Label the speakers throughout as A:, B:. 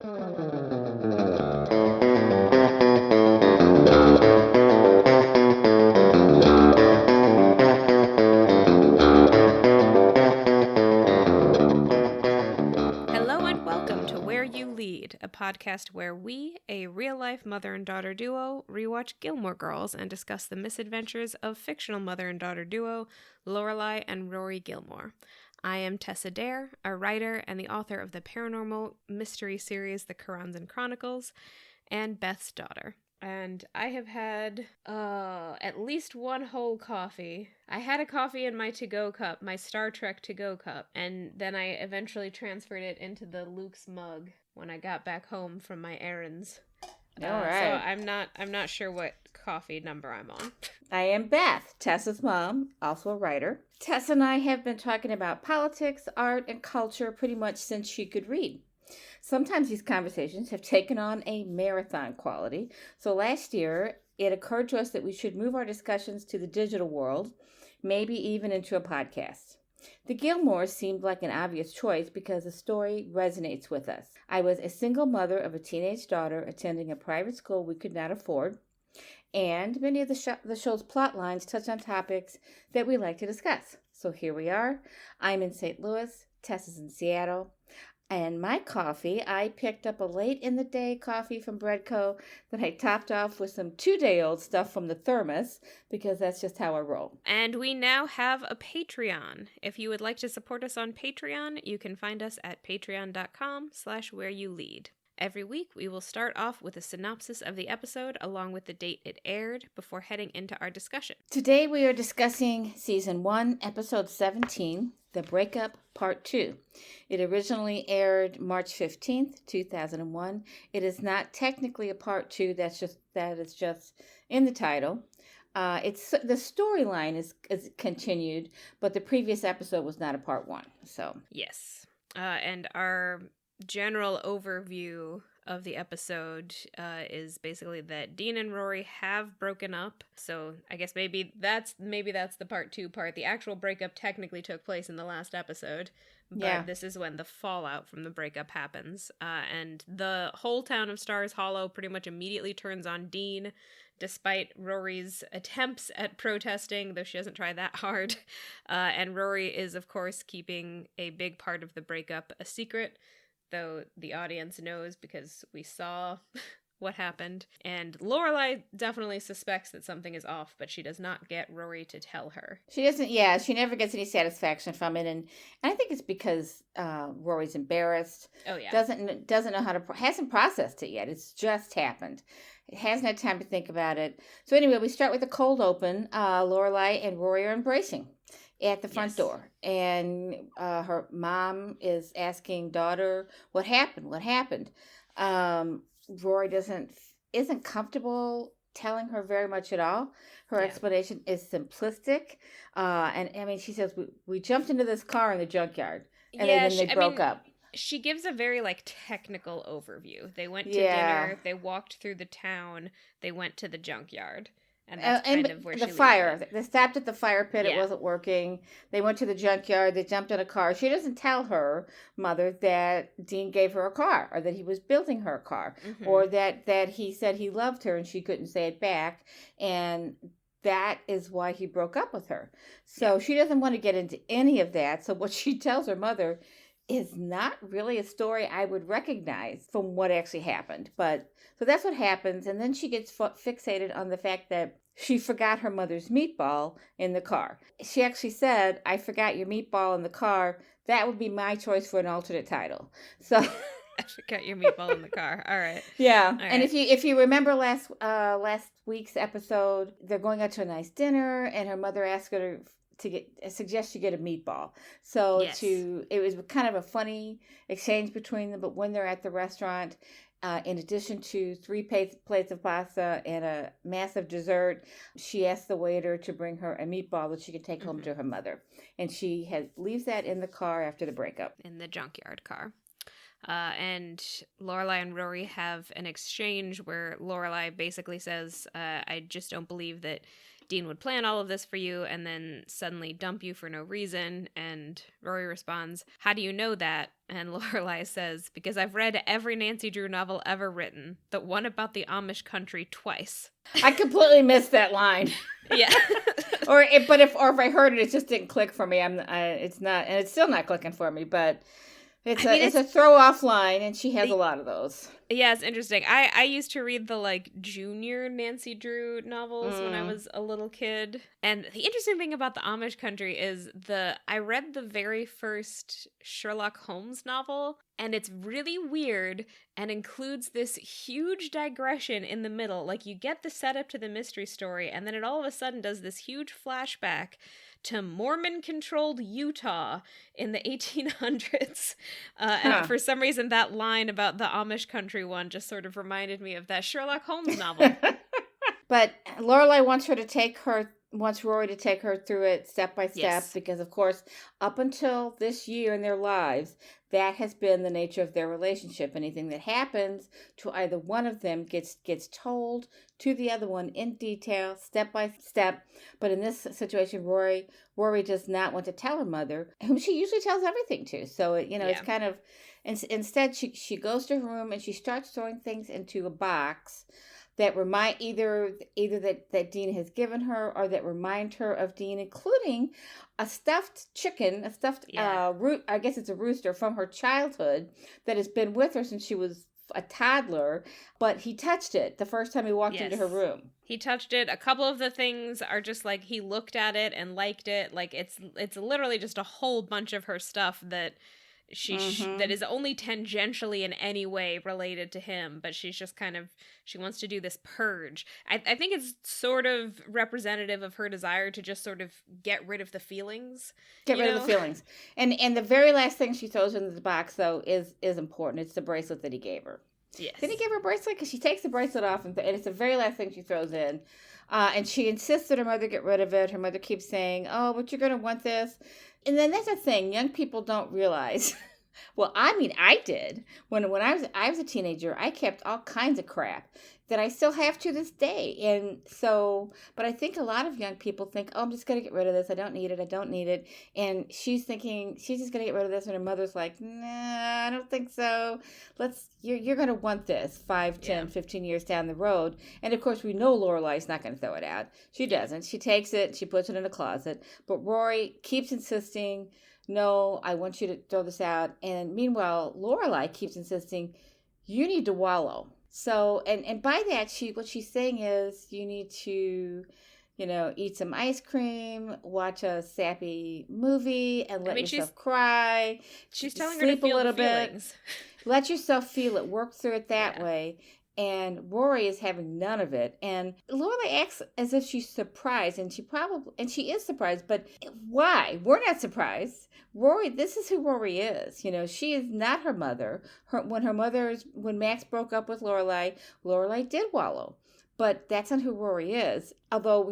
A: Hello and welcome to Where You Lead, a podcast where we, a real-life mother and daughter duo, rewatch Gilmore Girls and discuss the misadventures of fictional mother and daughter duo Lorelai and Rory Gilmore. I am Tessa Dare, a writer and the author of the paranormal mystery series The Karanzan Chronicles, and Beth's daughter. And I have had at least one whole coffee. I had a coffee in my to-go cup, my Star Trek to-go cup, and then I eventually transferred it into the Luke's mug when I got back home from my errands.
B: All right.
A: So I'm not sure what coffee number I'm on.
B: I am Beth, Tessa's mom, also a writer. Tess and I have been talking about politics, art, and culture pretty much since she could read. Sometimes these conversations have taken on a marathon quality. So last year, it occurred to us that we should move our discussions to the digital world, maybe even into a podcast. The Gilmores seemed like an obvious choice because the story resonates with us. I was a single mother of a teenage daughter attending a private school we could not afford, and many of the show's plot lines touch on topics that we like to discuss. So here we are. I'm in St. Louis, Tess is in Seattle. And my coffee, I picked up a late-in-the-day coffee from Breakup that I topped off with some 2-day-old stuff from the thermos, because that's just how I roll.
A: And we now have a Patreon. If you would like to support us on Patreon, you can find us at patreon.com/whereyoulead. Every week, we will start off with a synopsis of the episode along with the date it aired before heading into our discussion.
B: Today, we are discussing Season 1, Episode 17, The Breakup, Part 2. It originally aired March 15th, 2001. It is not technically a Part 2, that is just in the title. It's the storyline is continued, but the previous episode was not a Part 1. So
A: yes. And our general overview of the episode is basically that Dean and Rory have broken up. So I guess maybe that's the Part 2 part. The actual breakup technically took place in the last episode, but This is when the fallout from the breakup happens. And the whole town of Stars Hollow pretty much immediately turns on Dean, despite Rory's attempts at protesting, though she doesn't try that hard. And Rory is, of course, keeping a big part of the breakup a secret, though the audience knows because we saw what happened. And Lorelai definitely suspects that something is off, but she does not get Rory to tell her.
B: She doesn't, she never gets any satisfaction from it. And I think it's because Rory's embarrassed.
A: Oh, yeah.
B: Doesn't know how to, hasn't processed it yet. It's just happened. It hasn't had time to think about it. So anyway, we start with a cold open. Lorelai and Rory are embracing at the front door, and her mom is asking daughter, what happened. Rory isn't comfortable telling her very much at all. Her explanation is simplistic, and I mean, she says we jumped into this car in the junkyard, and then they broke up.
A: She gives a very technical overview. They went to dinner, they walked through the town, they went to the junkyard. And that's kind of where
B: the fire. They stopped at the fire pit. Yeah. It wasn't working. They went to the junkyard. They jumped in a car. She doesn't tell her mother that Dean gave her a car, or that he was building her a car, or that he said he loved her and she couldn't say it back, and that is why he broke up with her. So she doesn't want to get into any of that. So what she tells her mother is not really a story I would recognize from what actually happened. But so that's what happens. And then she gets fixated on the fact that she forgot her mother's meatball in the car. She actually said, I forgot your meatball in the car. That would be my choice for an alternate title. So
A: I forgot your meatball in the car. All right.
B: Yeah.
A: All right.
B: And if you remember last week's episode, they're going out to a nice dinner and her mother asked her to suggest you get a meatball. So it was kind of a funny exchange between them, but when they're at the restaurant, in addition to 3 plates of pasta and a massive dessert, she asked the waiter to bring her a meatball that she could take home to her mother. And she leaves that in the car after the breakup.
A: In the junkyard car. And Lorelai and Rory have an exchange where Lorelai basically says, I just don't believe that Dean would plan all of this for you and then suddenly dump you for no reason. And Rory responds, how do you know that? And Lorelai says, because I've read every Nancy Drew novel ever written, the one about the Amish country twice.
B: I completely missed that line.
A: Yeah.
B: Or if I heard it, it just didn't click for me. It's not, and it's still not clicking for me, but it's a throw off line, and she has a lot of those.
A: Yeah, it's interesting. I used to read the like junior Nancy Drew novels when I was a little kid. And the interesting thing about the Amish country is I read the very first Sherlock Holmes novel, and it's really weird and includes this huge digression in the middle. Like, you get the setup to the mystery story, and then it all of a sudden does this huge flashback to Mormon-controlled Utah in the 1800s. And for some reason, that line about the Amish country one just sort of reminded me of that Sherlock Holmes novel.
B: But Lorelai wants Rory to take her through it step by step,
A: Yes.
B: because, of course, up until this year in their lives, that has been the nature of their relationship. Anything that happens to either one of them gets told to the other one in detail, step by step. But in this situation, Rory does not want to tell her mother, whom she usually tells everything to. So, it's kind of, instead she goes to her room and she starts throwing things into a box that remind either that Dean has given her, or that remind her of Dean, including a stuffed chicken, I guess it's a rooster from her childhood that has been with her since she was a toddler, but he touched it the first time he walked into her room.
A: He touched it. A couple of the things are just like he looked at it and liked it. Like it's literally just a whole bunch of her stuff that that is only tangentially in any way related to him, but she's just she wants to do this purge. I think it's sort of representative of her desire to just sort of get rid of the feelings.
B: Get rid of the feelings. And the very last thing she throws into the box, though, is important. It's the bracelet that he gave her.
A: Yes.
B: Didn't he give her a bracelet? Because she takes the bracelet off, and it's the very last thing she throws in. And she insists that her mother get rid of it. Her mother keeps saying, oh, but you're going to want this. And then that's a thing young people don't realize. Well, I mean, I did. When I was a teenager, I kept all kinds of crap that I still have to this day. And so, but I think a lot of young people think, oh, I'm just going to get rid of this. I don't need it. And she's thinking she's just going to get rid of this. And her mother's like, nah, I don't think so. You're going to want this 5, 10, 15 years down the road. And of course, we know Lorelai's not going to throw it out. She doesn't. She takes it. She puts it in a closet. But Rory keeps insisting, no, I want you to throw this out. And meanwhile, Lorelai keeps insisting, you need to wallow. So, and by that, what she's saying is, you need to, eat some ice cream, watch a sappy movie, and let yourself cry.
A: She's telling
B: her
A: to feel
B: a little
A: bit.
B: Let yourself feel it. Work through it that way. And Rory is having none of it. And Lorelai acts as if she's surprised, and she is surprised, but why? We're not surprised. Rory, this is who Rory is. She is not her mother. When Max broke up with Lorelai did wallow. But that's not who Rory is. Although,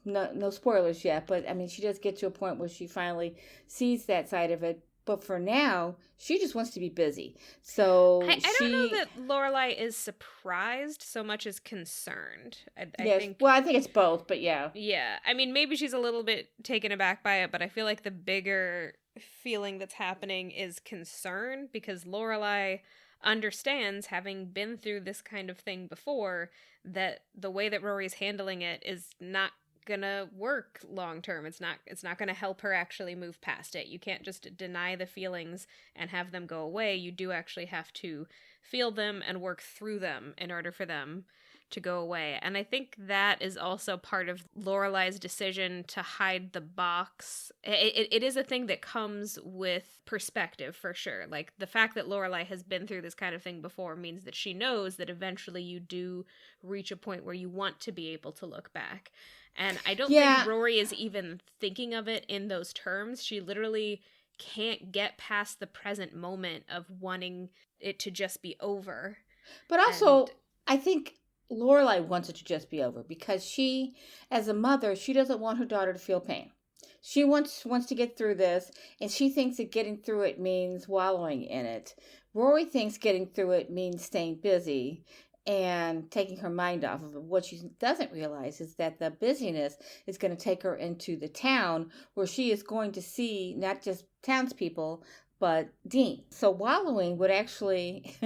B: no spoilers yet, but I mean, she does get to a point where she finally sees that side of it. But for now, she just wants to be busy. So
A: I don't know that Lorelai is surprised so much as concerned. I think.
B: Well, I think it's both, but yeah.
A: Yeah. I mean, maybe she's a little bit taken aback by it, but I feel like the bigger feeling that's happening is concern, because Lorelai understands, having been through this kind of thing before, that the way that Rory's handling it is not gonna work long term. It's not gonna help her actually move past it. You can't just deny the feelings and have them go away. You do actually have to feel them and work through them in order for them to go away. And I think that is also part of Lorelai's decision to hide the box. It is a thing that comes with perspective, for sure. Like, the fact that Lorelai has been through this kind of thing before means that she knows that eventually you do reach a point where you want to be able to look back. And I don't think Rory is even thinking of it in those terms. She literally can't get past the present moment of wanting it to just be over.
B: But also, I think Lorelai wants it to just be over, because she, as a mother, she doesn't want her daughter to feel pain. She wants to get through this, and she thinks that getting through it means wallowing in it. Rory thinks getting through it means staying busy. and taking her mind off of it. What she doesn't realize is that the busyness is going to take her into the town where she is going to see not just townspeople, but Dean. So wallowing would actually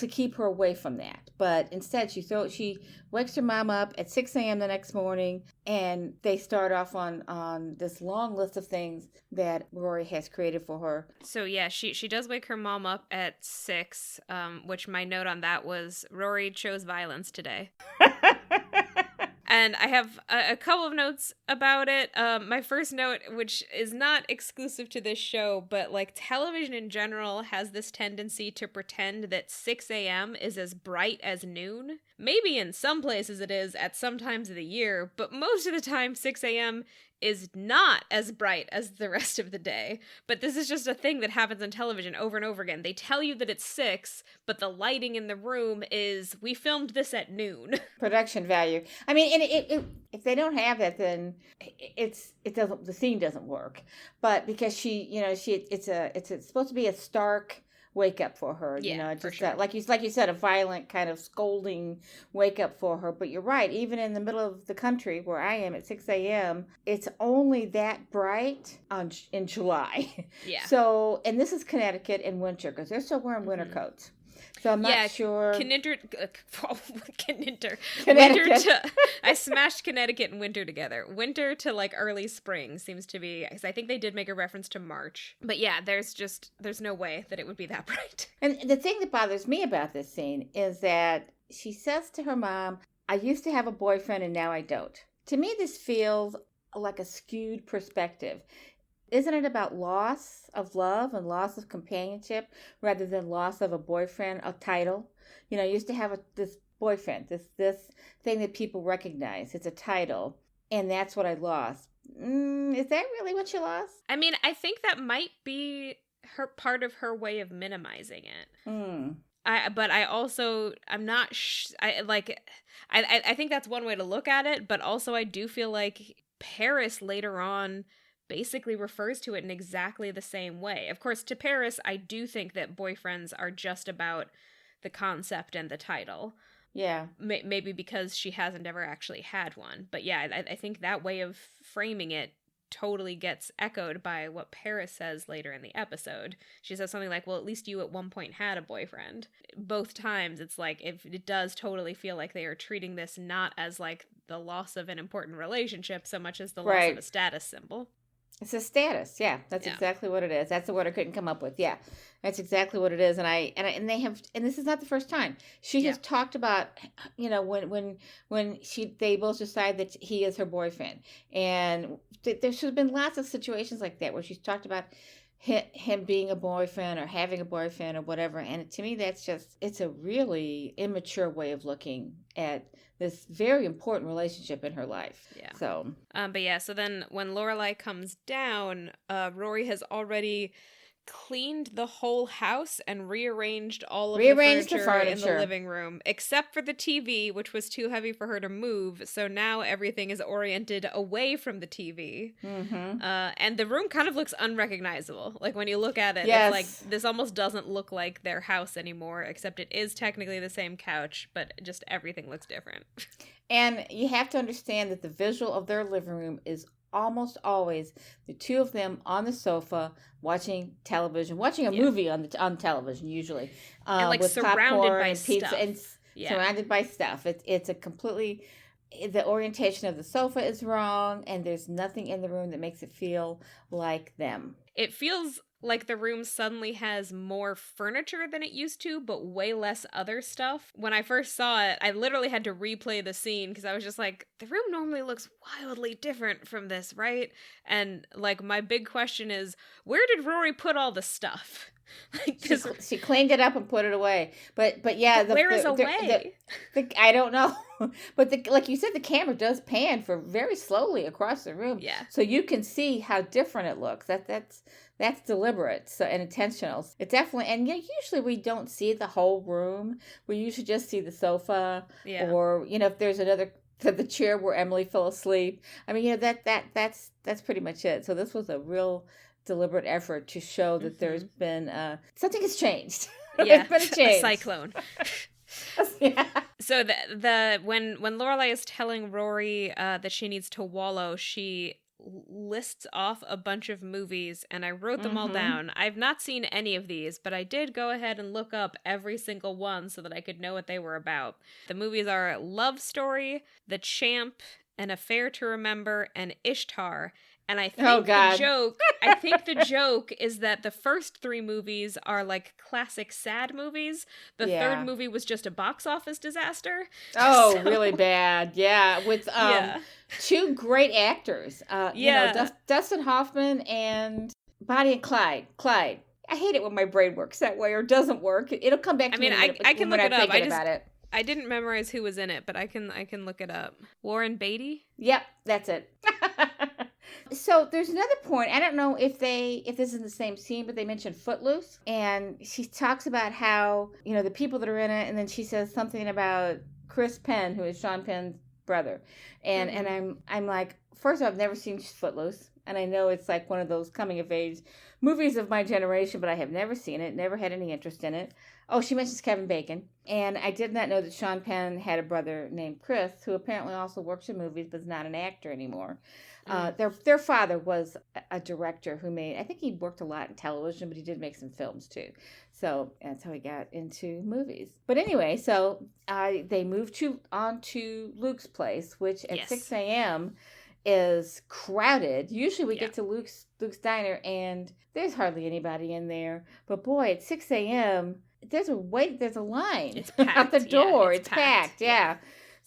B: keep her away from that. But instead, she wakes her mom up at 6 a.m. the next morning, and they start off on this long list of things that Rory has created for her.
A: So yeah, she does wake her mom up at 6, which my note on that was Rory chose violence today. And I have a couple of notes about it. My first note, which is not exclusive to this show, but like television in general has this tendency to pretend that 6 a.m. is as bright as noon. Maybe in some places it is at some times of the year, but most of the time 6 a.m. is not as bright as the rest of the day. But this is just a thing that happens on television over and over again. They tell you that it's 6, but the lighting in the room is, we filmed this at noon.
B: Production value. I mean, and it if they don't have that, then the scene doesn't work. But because it's supposed to be a stark wake up for her, just
A: sure.
B: like you said, a violent kind of scolding wake up for her. But you're right, even in the middle of the country where I am at 6 a.m., it's only that bright in July.
A: Yeah.
B: So, and this is Connecticut in winter because they're still wearing winter coats. So I'm not sure.
A: Connecticut. I smashed Connecticut and winter together. Winter to like early spring seems to be, because I think they did make a reference to March. But yeah, there's no way that it would be that bright.
B: And the thing that bothers me about this scene is that she says to her mom, I used to have a boyfriend and now I don't. To me, this feels like a skewed perspective. Isn't it about loss of love and loss of companionship rather than loss of a boyfriend, a title? I used to have this boyfriend, this thing that people recognize. It's a title, and that's what I lost. Is that really what you lost?
A: I mean, I think that might be part of her way of minimizing it. But I also, I'm not, I think that's one way to look at it, but also I do feel like Paris later on basically refers to it in exactly the same way. Of course, to Paris, I do think that boyfriends are just about the concept and the title.
B: Yeah.
A: Maybe because she hasn't ever actually had one. But yeah, I think that way of framing it totally gets echoed by what Paris says later in the episode. She says something like, well, at least you at one point had a boyfriend. Both times, it's like, it does totally feel like they are treating this not as like the loss of an important relationship so much as the loss of a status symbol.
B: It's a status, yeah. That's exactly what it is. That's the word I couldn't come up with. Yeah, that's exactly what it is. And this is not the first time she has talked about, when they both decide that he is her boyfriend, and there's been lots of situations like that where she's talked about him being a boyfriend or having a boyfriend or whatever. And to me, it's a really immature way of looking at this very important relationship in her life. Yeah. So.
A: So then when Lorelai comes down, Rory has already cleaned the whole house and rearranged all of the furniture in the living room, except for the TV, which was too heavy for her to move. So now everything is oriented away from the TV. Mm-hmm. And the room kind of looks unrecognizable. Like when you look at it, it's like, this almost doesn't look like their house anymore, except it is technically the same couch, but just everything looks different.
B: And you have to understand that the visual of their living room is almost always the two of them on the sofa watching television, watching a movie on television usually,
A: and like
B: with
A: surrounded
B: popcorn
A: by
B: and pizza
A: stuff.
B: and surrounded by stuff. It's a completely, the orientation of the sofa is wrong, and there's nothing in the room that makes it feel like them.
A: It feels like the room suddenly has more furniture than it used to, but way less other stuff. When I first saw it, I literally had to replay the scene because I was just like, the room normally looks wildly different from this, right? And like my big question is, where did Rory put all the stuff?
B: She cleaned it up and put it away. But yeah,
A: where is away?
B: I don't know. But like you said, the camera does pan for very slowly across the room.
A: Yeah.
B: So you can see how different it looks. That's deliberate and intentional. It definitely, and usually we don't see the whole room. We usually just see the sofa, or if there's the chair where Emily fell asleep. I mean, that's pretty much it. So this was a real deliberate effort to show that there's been something has changed.
A: Yeah,
B: there's been a change.
A: A cyclone.
B: Yeah.
A: So when Lorelai is telling Rory that she needs to wallow, she lists off a bunch of movies, and I wrote them all down. I've not seen any of these, but I did go ahead and look up every single one so that I could know what they were about. The movies are Love Story, The Champ, An Affair to Remember, and Ishtar. And I think the joke is that the first three movies are like classic sad movies. The third movie was just a box office disaster.
B: Oh, really bad. Yeah, with two great actors. You know, Dustin Hoffman and Bonnie and Clyde. Clyde. I hate it when my brain works that way or doesn't work. It'll come back to me.
A: I can look it up. I didn't memorize who was in it, but I can look it up. Warren Beatty?
B: Yep, that's it. So there's another point. I don't know if this is in the same scene, but they mentioned Footloose, and she talks about how, you know, the people that are in it, and then she says something about Chris Penn, who is Sean Penn's brother, and I'm like, first of all, I've never seen Footloose, and I know it's like one of those coming of age movies of my generation, but I have never seen it, never had any interest in it. Oh, she mentions Kevin Bacon, and I did not know that Sean Penn had a brother named Chris, who apparently also works in movies, but is not an actor anymore. Their father was a director who made, I think he worked a lot in television, but he did make some films too. So that's how he got into movies. But anyway, so they moved on to Luke's place, which at 6 a.m. is crowded. Usually we get to Luke's diner and there's hardly anybody in there. But boy, at 6 a.m., there's a line.
A: It's packed.
B: At the door.
A: Yeah,
B: it's packed. Yeah.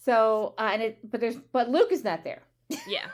B: So but Luke is not there.
A: Yeah.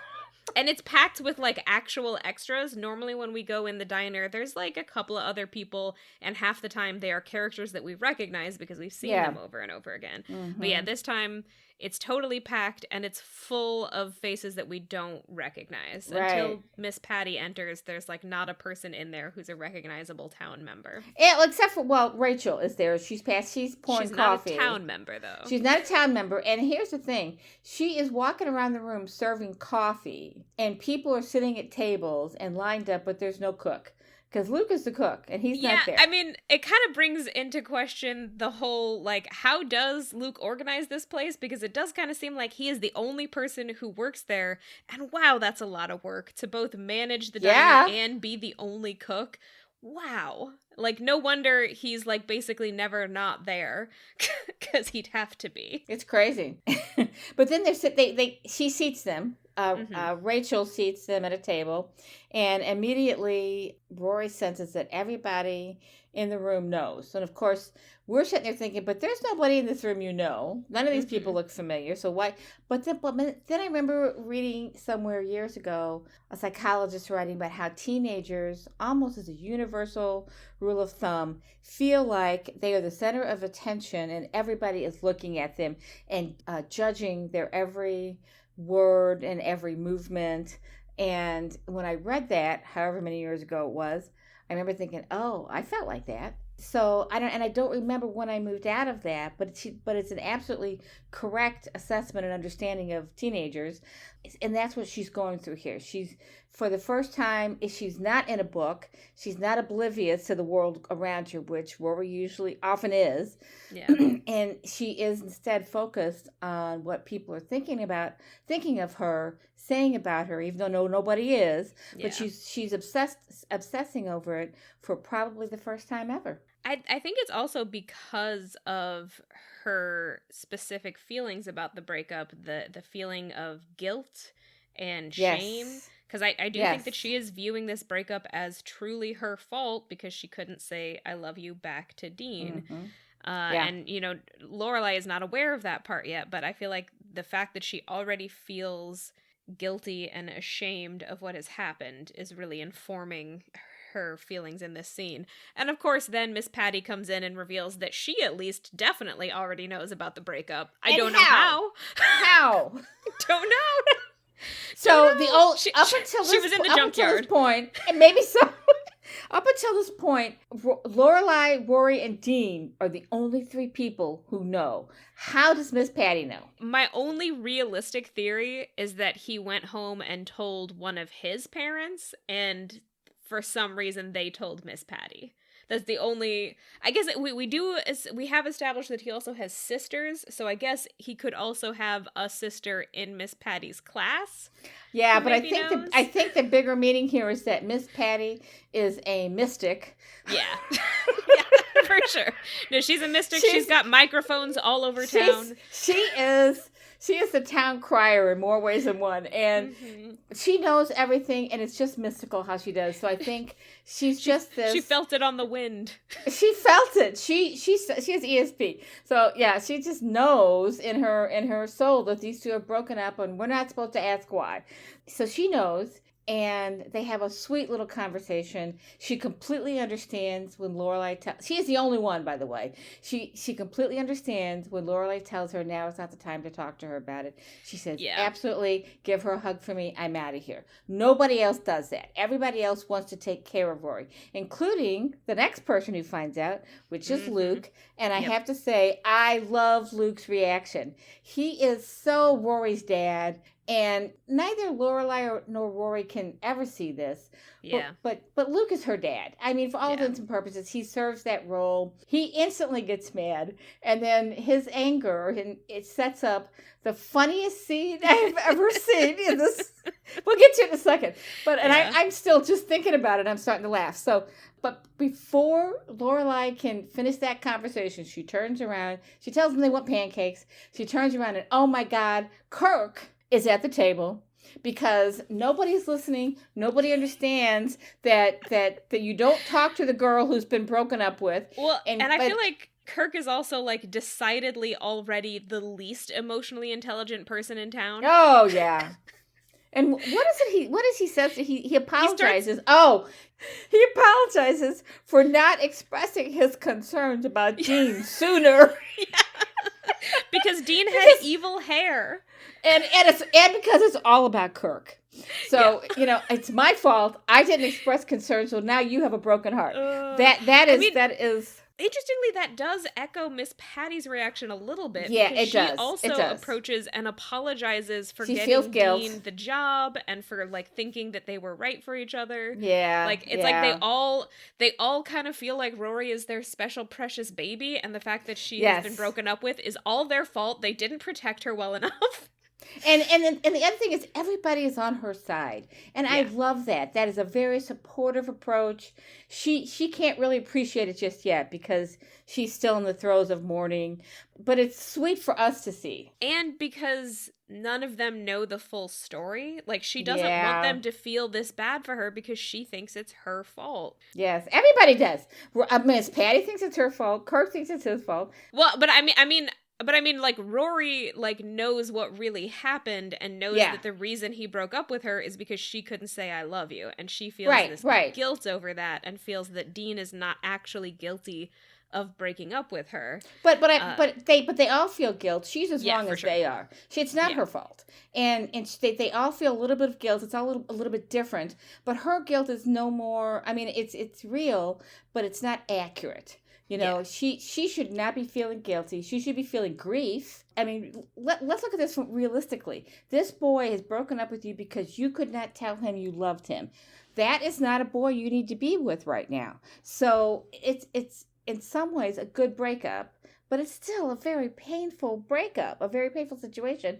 A: And it's packed with, like, actual extras. Normally when we go in the diner, there's, like, a couple of other people, and half the time they are characters that we recognize because we've seen them over and over again. But yeah, this time it's totally packed, and it's full of faces that we don't recognize. Right. Until Miss Patty enters, there's, like, not a person in there who's a recognizable town member.
B: Yeah, except for, Rachel is there. She's pouring coffee.
A: She's not a town member, though.
B: She's not a town member, and here's the thing. She is walking around the room serving coffee, and people are sitting at tables and lined up, but there's no cook. Because Luke is the cook, and he's not there.
A: I mean, it kind of brings into question the whole, like, how does Luke organize this place? Because it does kind of seem like he is the only person who works there. And wow, that's a lot of work to both manage the diner and be the only cook. Wow. Like, no wonder he's, like, basically never not there. Because he'd have to be.
B: It's crazy. But then she seats them. Rachel seats them at a table, and immediately Rory senses that everybody in the room knows. And of course, we're sitting there thinking, but there's nobody in this room you know. None of these people look familiar. So why? But then I remember reading somewhere years ago, a psychologist writing about how teenagers, almost as a universal rule of thumb, feel like they are the center of attention and everybody is looking at them and judging their every word and every movement. And when I read that, however many years ago it was, I remember thinking, oh, I felt like that. So I don't remember when I moved out of that, but it's an absolutely correct assessment and understanding of teenagers, and that's what she's going through here. She's, for the first time, she's not in a book. She's not oblivious to the world around her, which Rory usually often is. Yeah. And she is instead focused on what people are thinking of her, saying about her, even though nobody is. Yeah. But she's obsessing over it for probably the first time ever.
A: I think it's also because of her specific feelings about the breakup, the feeling of guilt and shame. Because I do think that she is viewing this breakup as truly her fault because she couldn't say I love you back to Dean. Mm-hmm. And, you know, Lorelai is not aware of that part yet, but I feel like the fact that she already feels guilty and ashamed of what has happened is really informing her feelings in this scene. And of course then Miss Patty comes in and reveals that she at least definitely already knows about the breakup. I don't know how.
B: How?
A: Don't know.
B: So the old she was in the junkyard point, and maybe so. Up until this point, Lorelai, Rory, and Dean are the only three people who know. How does Miss Patty know?
A: My only realistic theory is that he went home and told one of his parents, and for some reason they told Miss Patty. That's the only. I guess we have established that he also has sisters, so I guess he could also have a sister in Miss Patty's class.
B: Yeah,
A: who
B: but I
A: maybe
B: think
A: knows.
B: I think the bigger meaning here is that Miss Patty is a mystic.
A: Yeah. Yeah, for sure. No, she's a mystic. She's got microphones all over town.
B: She is the town crier in more ways than one, and she knows everything, and it's just mystical how she does. So I think she's just this.
A: She felt it on the wind.
B: She felt it. She has ESP. So yeah, she just knows in her soul that these two have broken up, and we're not supposed to ask why. So she knows. And they have a sweet little conversation. She completely understands when Lorelai tells... She is the only one, by the way. She completely understands when Lorelai tells her now is not the time to talk to her about it. She says, absolutely, give her a hug for me. I'm out of here. Nobody else does that. Everybody else wants to take care of Rory, including the next person who finds out, which is Luke. And I have to say, I love Luke's reaction. He is so Rory's dad. And neither Lorelai nor Rory can ever see this. Yeah. But Luke is her dad. I mean, for all intents and purposes, he serves that role. He instantly gets mad. And then his anger, and it sets up the funniest scene I've ever seen in this. We'll get to it in a second. And I'm still just thinking about it. I'm starting to laugh. But before Lorelai can finish that conversation, she turns around. She tells them they want pancakes. She turns around and, oh my God, Kirk is at the table because nobody's listening. Nobody understands that you don't talk to the girl who's been broken up with.
A: Well, and I feel like Kirk is also like decidedly already the least emotionally intelligent person in town.
B: Oh yeah. And what does he say? He apologizes. He apologizes for not expressing his concerns about Dean sooner.
A: Because Dean had evil hair.
B: And because it's all about Kirk. So, it's my fault. I didn't express concern, so now you have a broken heart. That is
A: Interestingly, that does echo Miss Patty's reaction a little bit.
B: Yeah, it does.
A: She also approaches and apologizes for
B: getting
A: Dean the job and for thinking that they were right for each other.
B: Yeah,
A: like they all kind of feel like Rory is their special precious baby, and the fact that she has been broken up with is all their fault. They didn't protect her well enough.
B: And the other thing is everybody is on her side. And I love that. That is a very supportive approach. She can't really appreciate it just yet because she's still in the throes of mourning. But it's sweet for us to see.
A: And because none of them know the full story. Like, she doesn't want them to feel this bad for her because she thinks it's her fault.
B: Yes, everybody does. Miss Patty thinks it's her fault. Kirk thinks it's his fault.
A: Well, but I mean, like, Rory, knows what really happened and knows that the reason he broke up with her is because she couldn't say I love you. And she feels this guilt over that and feels that Dean is not actually guilty of breaking up with her.
B: But they all feel guilt. She's as wrong as they are. It's not her fault. And they all feel a little bit of guilt. It's all a little bit different. But her guilt is no more, I mean, it's real, but it's not accurate. She should not be feeling guilty. She should be feeling grief. I mean, let's look at this realistically. This boy has broken up with you because you could not tell him you loved him. That is not a boy you need to be with right now. So it's in some ways a good breakup, but it's still a very painful breakup, a very painful situation.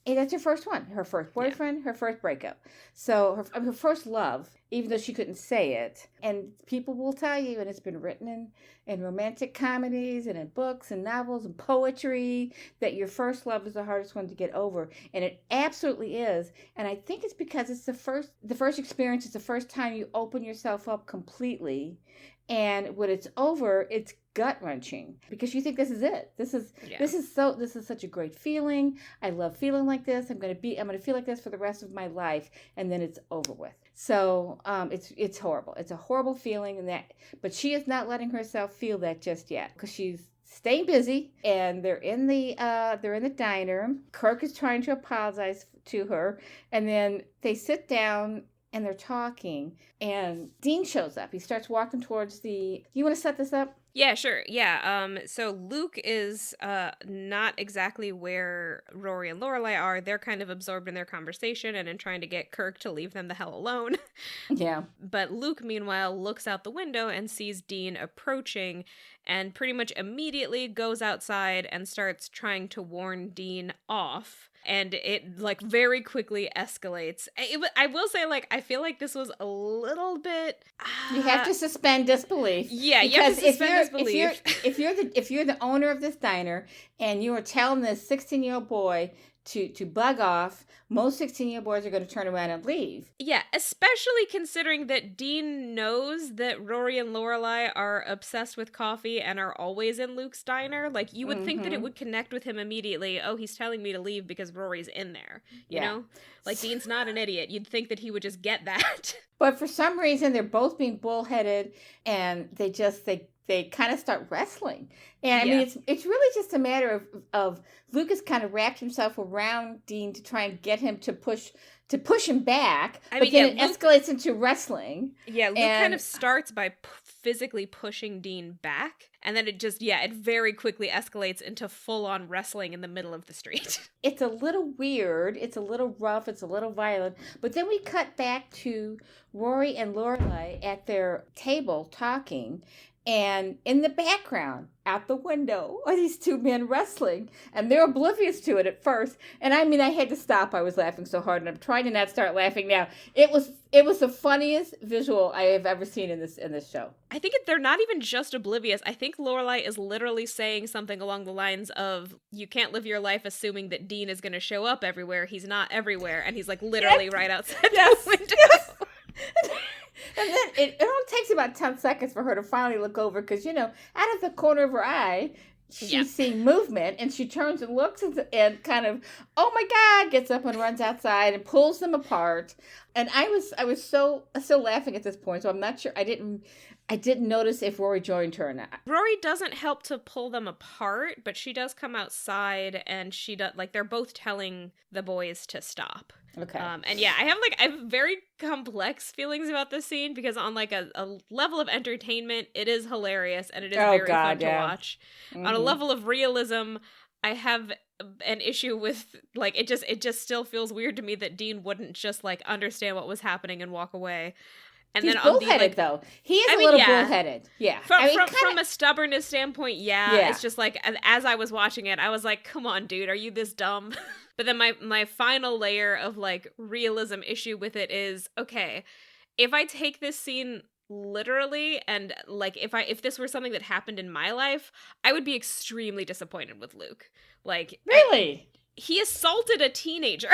B: And that's her first one, her first boyfriend, her first breakup. So her first love, even though she couldn't say it. And people will tell you, and it's been written in romantic comedies and in books and novels and poetry, that your first love is the hardest one to get over. And it absolutely is. And I think it's because it's the first experience. It's the first time you open yourself up completely. And when it's over, it's gut-wrenching because you think this is it. This is such a great feeling. I love feeling like this. I'm gonna feel like this for the rest of my life, and then it's over with. So it's horrible. It's a horrible feeling, but she is not letting herself feel that just yet because she's staying busy, and they're in the diner. Kirk is trying to apologize to her, and then they sit down. And they're talking, and Dean shows up. He starts walking towards you want to set this up?
A: Yeah, sure. Yeah. So Luke is not exactly where Rory and Lorelai are. They're kind of absorbed in their conversation and in trying to get Kirk to leave them the hell alone.
B: Yeah.
A: But Luke, meanwhile, looks out the window and sees Dean approaching and pretty much immediately goes outside and starts trying to warn Dean off. And it, like, very quickly escalates. I will say, like, I feel like this was a little bit...
B: You have to suspend disbelief.
A: Yeah, you have to suspend disbelief.
B: If you're the owner of this diner and you are telling this 16-year-old boy to bug off, most 16-year-old boys are going to turn around and leave.
A: Yeah, especially considering that Dean knows that Rory and Lorelai are obsessed with coffee and are always in Luke's diner. Like, you would think that it would connect with him immediately. Oh, he's telling me to leave because Rory's in there. You know? Like, Dean's not an idiot. You'd think that he would just get that.
B: But for some reason, they're both being bullheaded, and they kind of start wrestling. And I mean, it's really just a matter of Lucas kind of wrapped himself around Dean to try and get him to push him back. But then it escalates into wrestling.
A: Yeah, Luke kind of starts by physically pushing Dean back. And then it very quickly escalates into full-on wrestling in the middle of the street.
B: It's a little weird. It's a little rough. It's a little violent. But then we cut back to Rory and Lorelai at their table talking. And in the background, out the window, are these two men wrestling. And they're oblivious to it at first. And I mean, I had to stop. I was laughing so hard. And I'm trying to not start laughing now. It was the funniest visual I have ever seen in this show.
A: I think they're not even just oblivious. I think Lorelai is literally saying something along the lines of, you can't live your life assuming that Dean is going to show up everywhere. He's not everywhere. And he's like literally right outside the window. Yes.
B: And then it only takes about 10 seconds for her to finally look over because, out of the corner of her eye, she's seeing movement, and she turns and looks and kind of, oh my God, gets up and runs outside and pulls them apart. And I was so still laughing at this point, so I'm not sure. I didn't notice if Rory joined her or not.
A: Rory doesn't help to pull them apart, but she does come outside, and she does, like, they're both telling the boys to stop.
B: Okay.
A: And yeah, I have very complex feelings about this scene because on like a level of entertainment, it is hilarious and it is very fun to watch. Mm-hmm. On a level of realism, I have an issue with, like, it just still feels weird to me that Dean wouldn't just like understand what was happening and walk away. And
B: he's
A: then
B: bullheaded, though. He is a little bullheaded. Yeah.
A: From a stubbornness standpoint, it's just like, as I was watching it, I was like, come on, dude, are you this dumb? But then my final layer of, like, realism issue with it is, okay, if I take this scene literally and, like, if this were something that happened in my life, I would be extremely disappointed with Luke. Like,
B: really?
A: He assaulted a teenager.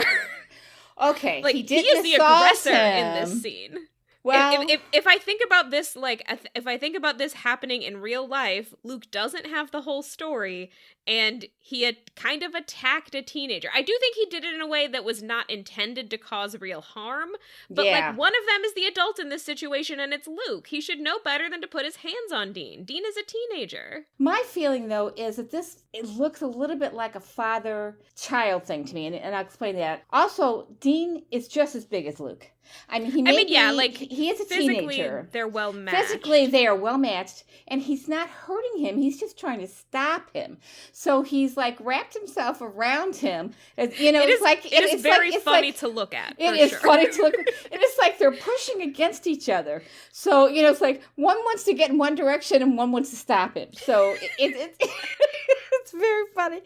B: Okay,
A: like, he is the aggressor in this scene. Well, if I think about this, like, if I think about this happening in real life, Luke doesn't have the whole story, and he had kind of attacked a teenager. I do think he did it in a way that was not intended to cause real harm, but, like, one of them is the adult in this situation, and it's Luke. He should know better than to put his hands on Dean. Dean is a teenager.
B: My feeling, though, is that it looks a little bit like a father-child thing to me, and I'll explain that. Also, Dean is just as big as Luke. I mean, he is a teenager.
A: They're well matched.
B: Physically, they are well matched, and he's not hurting him. He's just trying to stop him. So he's like wrapped himself around him. It is
A: very funny to look at.
B: It is funny to look at. And it's like they're pushing against each other. So it's like one wants to get in one direction and one wants to stop him. So it's very funny,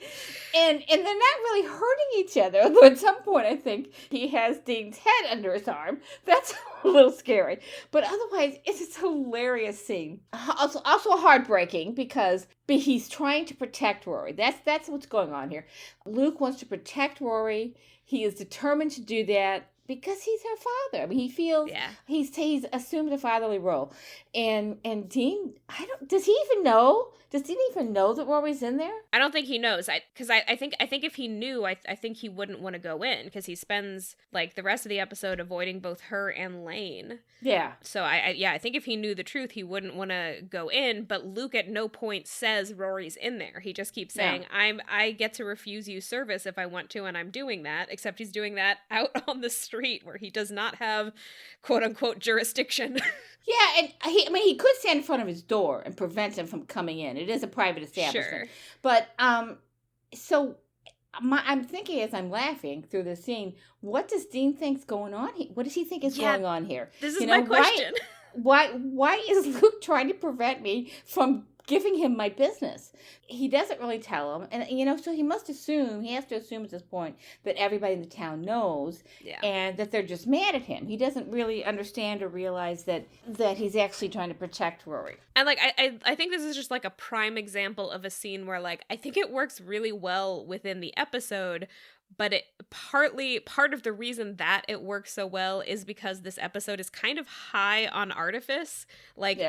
B: and they're not really hurting each other. Although at some point, I think he has Dean's head under his arm. That's a little scary, but otherwise, it's a hilarious scene. Also heartbreaking because he's trying to protect Rory. That's what's going on here. Luke wants to protect Rory. He is determined to do that because he's her father. I mean, he feels he's assumed a fatherly role, and Dean, does he even know? Does Dean even know that Rory's in there?
A: I don't think he knows. I think if he knew, I think he wouldn't want to go in because he spends like the rest of the episode avoiding both her and Lane.
B: Yeah.
A: So I think if he knew the truth, he wouldn't want to go in. But Luke at no point says Rory's in there. He just keeps saying, I get to refuse you service if I want to, and I'm doing that. Except he's doing that out on the street. street where he does not have quote unquote jurisdiction.
B: Yeah, and he could stand in front of his door and prevent him from coming in. It is a private establishment.
A: Sure.
B: But so I'm thinking as I'm laughing through this scene, what does Dean think's going on here? What does he think is going on here?
A: This is my question.
B: Why is Luke trying to prevent me from giving him my business? He doesn't really tell him, and so he has to assume at this point that everybody in the town knows, and that they're just mad at him. He doesn't really understand or realize that he's actually trying to protect Rory.
A: And like I think this is just like a prime example of a scene where like I think it works really well within the episode. But part of the reason that it works so well is because this episode is kind of high on artifice. Like,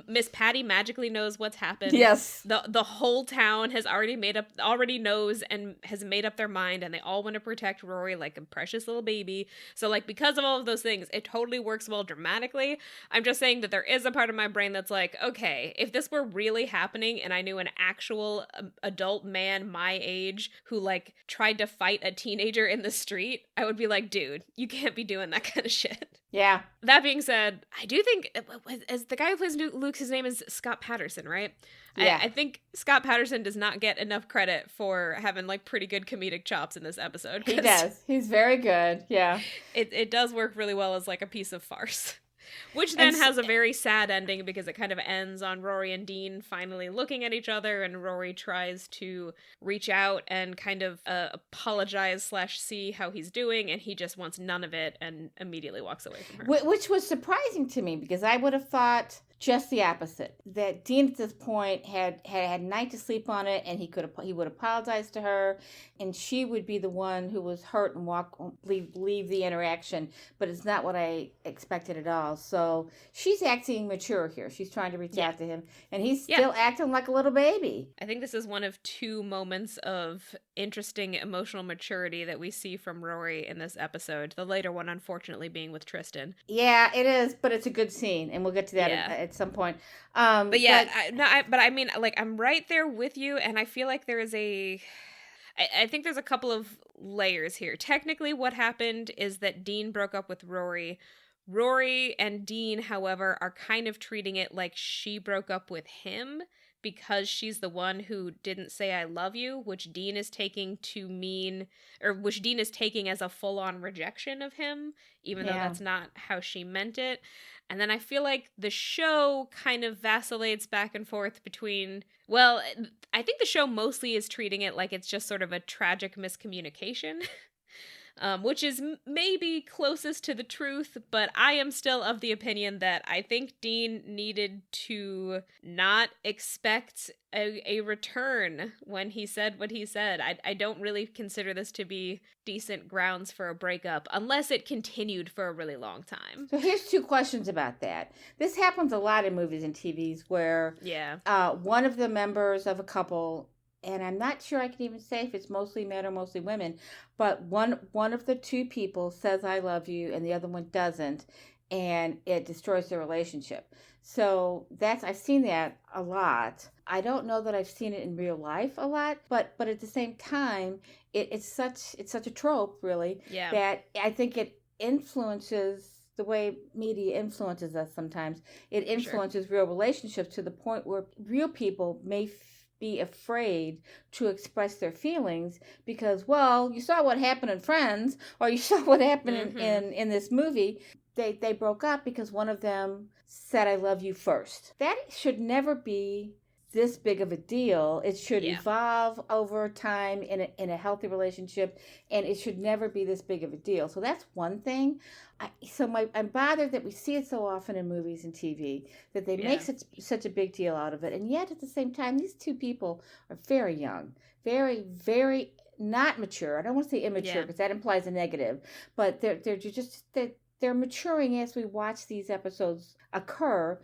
A: Miss Patty magically knows what's happened.
B: Yes.
A: The whole town has already knows and has made up their mind, and they all want to protect Rory like a precious little baby. So like, because of all of those things, it totally works well dramatically. I'm just saying that there is a part of my brain that's like, okay, if this were really happening and I knew an actual adult man my age who like tried to fight a teenager in the street, I would be like, dude, you can't be doing that kind of shit.
B: Yeah.
A: That being said, I do think, as the guy who plays Luke, his name is Scott Patterson, right? Yeah. I think Scott Patterson does not get enough credit for having like pretty good comedic chops in this episode.
B: He does. He's very good. Yeah.
A: It does work really well as like a piece of farce. Which then has a very sad ending because it kind of ends on Rory and Dean finally looking at each other, and Rory tries to reach out and kind of apologize / see how he's doing, and he just wants none of it and immediately walks away from her.
B: Which was surprising to me because I would have thought just the opposite. That Dean at this point had a night to sleep on it, and he would apologize to her, and she would be the one who was hurt and leave the interaction. But it's not what I expected at all. So she's acting mature here. She's trying to reach out to him, and he's still acting like a little baby.
A: I think this is one of two moments of interesting emotional maturity that we see from Rory in this episode. The later one, unfortunately, being with Tristan.
B: Yeah, it is, but it's a good scene, and we'll get to that at some point.
A: But yeah, I mean, like, I'm right there with you, and I feel like there is I think there's a couple of layers here. Technically, what happened is that Dean broke up with Rory. Rory and Dean, however, are kind of treating it like she broke up with him because she's the one who didn't say I love you, which Dean is taking as a full-on rejection of him, even though that's not how she meant it. And then I feel like the show kind of vacillates back and forth between, well, I think the show mostly is treating it like it's just sort of a tragic miscommunication. Which is maybe closest to the truth, but I am still of the opinion that I think Dean needed to not expect a return when he said what he said. I don't really consider this to be decent grounds for a breakup, unless it continued for a really long time.
B: So here's two questions about that. This happens a lot in movies and TVs where one of the members of a couple, and I'm not sure I can even say if it's mostly men or mostly women, but one of the two people says I love you and the other one doesn't, and it destroys the relationship. So I've seen that a lot. I don't know that I've seen it in real life a lot, but at the same time, it's such a trope, really, that I think it influences the way media influences us sometimes. It influences real relationships to the point where real people may be afraid to express their feelings because, well, you saw what happened in Friends, or you saw what happened in this movie. They broke up because one of them said I love you first. That should never be this big of a deal. It should evolve over time in a healthy relationship, and it should never be this big of a deal. So that's one thing. I'm bothered that we see it so often in movies and TV, that they make such a big deal out of it. And yet at the same time, these two people are very young, very, very not mature. I don't want to say immature because that implies a negative, but they're maturing as we watch these episodes occur.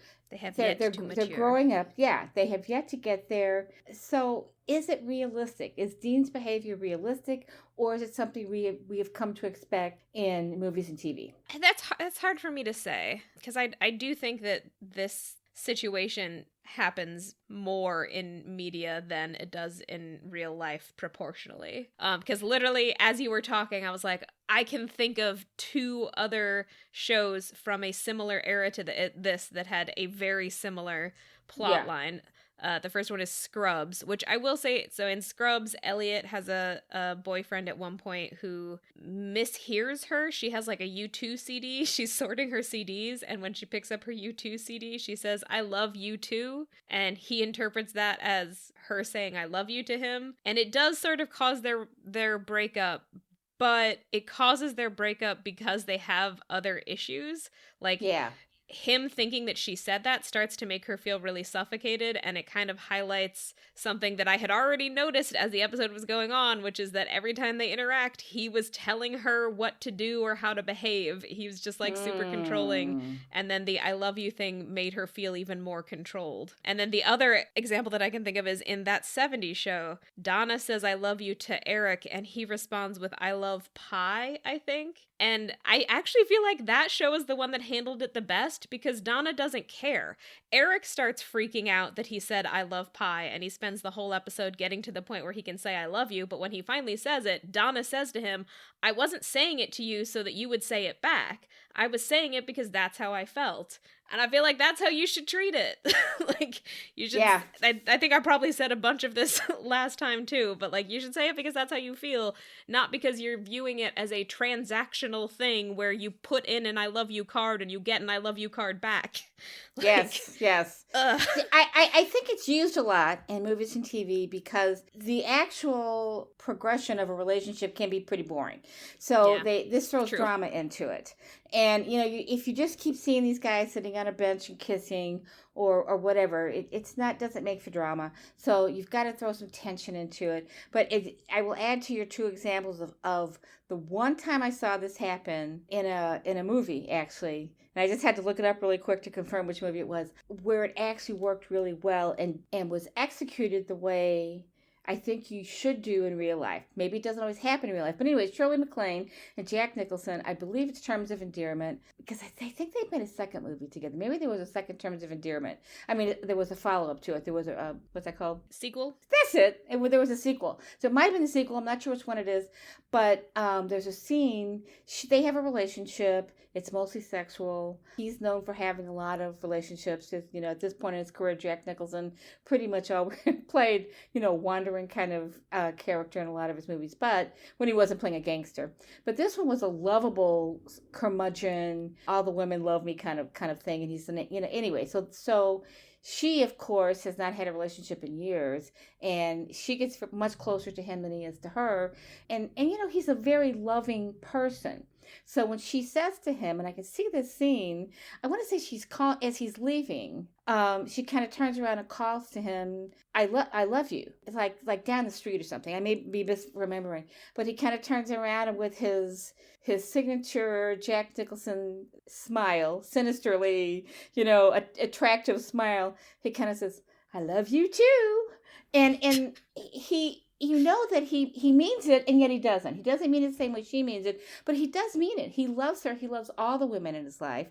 B: They're growing up. Yeah, they have yet to get there. So is it realistic? Is Dean's behavior realistic, or is it something we have come to expect in movies and TV?
A: That's hard for me to say, because I do think that this situation happens more in media than it does in real life proportionally. Because literally, as you were talking, I was like, I can think of 2 other shows from a similar era to this that had a very similar plot
B: Yeah.
A: line. The first one is Scrubs, which I will say, so in Scrubs, Elliot has a boyfriend at one point who mishears her. She has like a U2 CD. She's sorting her CDs, and when she picks up her U2 CD, she says, I love you too. And he interprets that as her saying, I love you to him. And it does sort of cause their breakup, but it causes their breakup because they have other issues. Like,
B: Yeah.
A: him thinking that she said that starts to make her feel really suffocated, and it kind of highlights something that I had already noticed as the episode was going on, which is that every time they interact, he was telling her what to do or how to behave. He was just like super controlling, and then the I love you thing made her feel even more controlled. And then the other example that I can think of is in that 70s show, Donna says I love you to Eric, and he responds with I love pie, I think. And I actually feel like that show is the one that handled it the best, because Donna doesn't care. Eric starts freaking out that he said I love pie, and he spends the whole episode getting to the point where he can say I love you, but when he finally says it, Donna says to him, I wasn't saying it to you so that you would say it back. I was saying it because that's how I felt. And I feel like that's how you should treat it. Like, you should.
B: Yeah.
A: I think I probably said a bunch of this last time too, but like, you should say it because that's how you feel, not because you're viewing it as a transactional thing where you put in an I love you card and you get an I love you card back. Like,
B: Yes. I think it's used a lot in movies and TV because the actual progression of a relationship can be pretty boring. So this throws drama into it. And, if you just keep seeing these guys sitting on a bench and kissing or whatever, it's not, doesn't make for drama. So you've got to throw some tension into it. But I will add to your 2 examples of the one time I saw this happen in a movie, actually. And I just had to look it up really quick to confirm which movie it was, where it actually worked really well and was executed the way I think you should do in real life. Maybe it doesn't always happen in real life. But anyway, Shirley MacLaine and Jack Nicholson, I believe it's Terms of Endearment, because I think they made a second movie together. Maybe there was a second Terms of Endearment. I mean, there was a follow-up to it. There was a, what's that called?
A: Sequel?
B: That's it. There was a sequel. So it might have been the sequel. I'm not sure which one it is. But there's a scene. They have a relationship. It's mostly sexual. He's known for having a lot of relationships. At this point in his career, Jack Nicholson pretty much always played, wandering kind of character in a lot of his movies. But when he wasn't playing a gangster. But this one was a lovable curmudgeon, all the women love me kind of thing. And he's, anyway. So she, of course, has not had a relationship in years, and she gets much closer to him than he is to her. And he's a very loving person. So when she says to him, and I can see this scene, I want to say she's called as he's leaving. She kind of turns around and calls to him, I love you. It's like down the street or something. I may be misremembering, but he kind of turns around and with his signature Jack Nicholson smile, sinisterly, attractive smile, he kind of says, I love you too. And he, that he means it, and yet he doesn't. He doesn't mean it the same way she means it, but he does mean it. He loves her. He loves all the women in his life,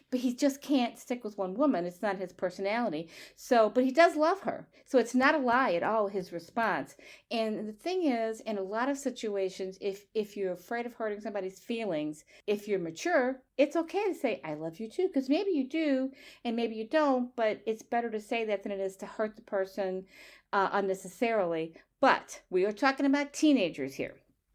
B: but he just can't stick with one woman. It's not his personality. So, but he does love her. So it's not a lie at all, his response. And the thing is, in a lot of situations, if you're afraid of hurting somebody's feelings, if you're mature, it's okay to say, I love you too, because maybe you do, and maybe you don't, but it's better to say that than it is to hurt the person unnecessarily. But we are talking about teenagers here.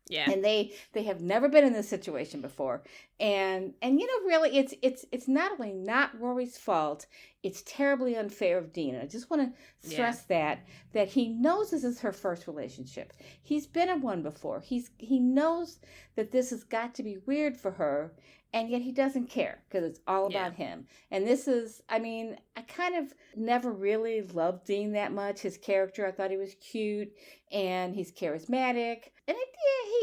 A: Yeah.
B: And they have never been in this situation before. And really it's not only not Rory's fault, it's terribly unfair of Dean. I just want to stress that he knows this is her first relationship. He's been in one before. He knows that this has got to be weird for her, and yet he doesn't care because it's all about him. And this is, I kind of never really loved Dean that much. His character, I thought he was cute and he's charismatic. And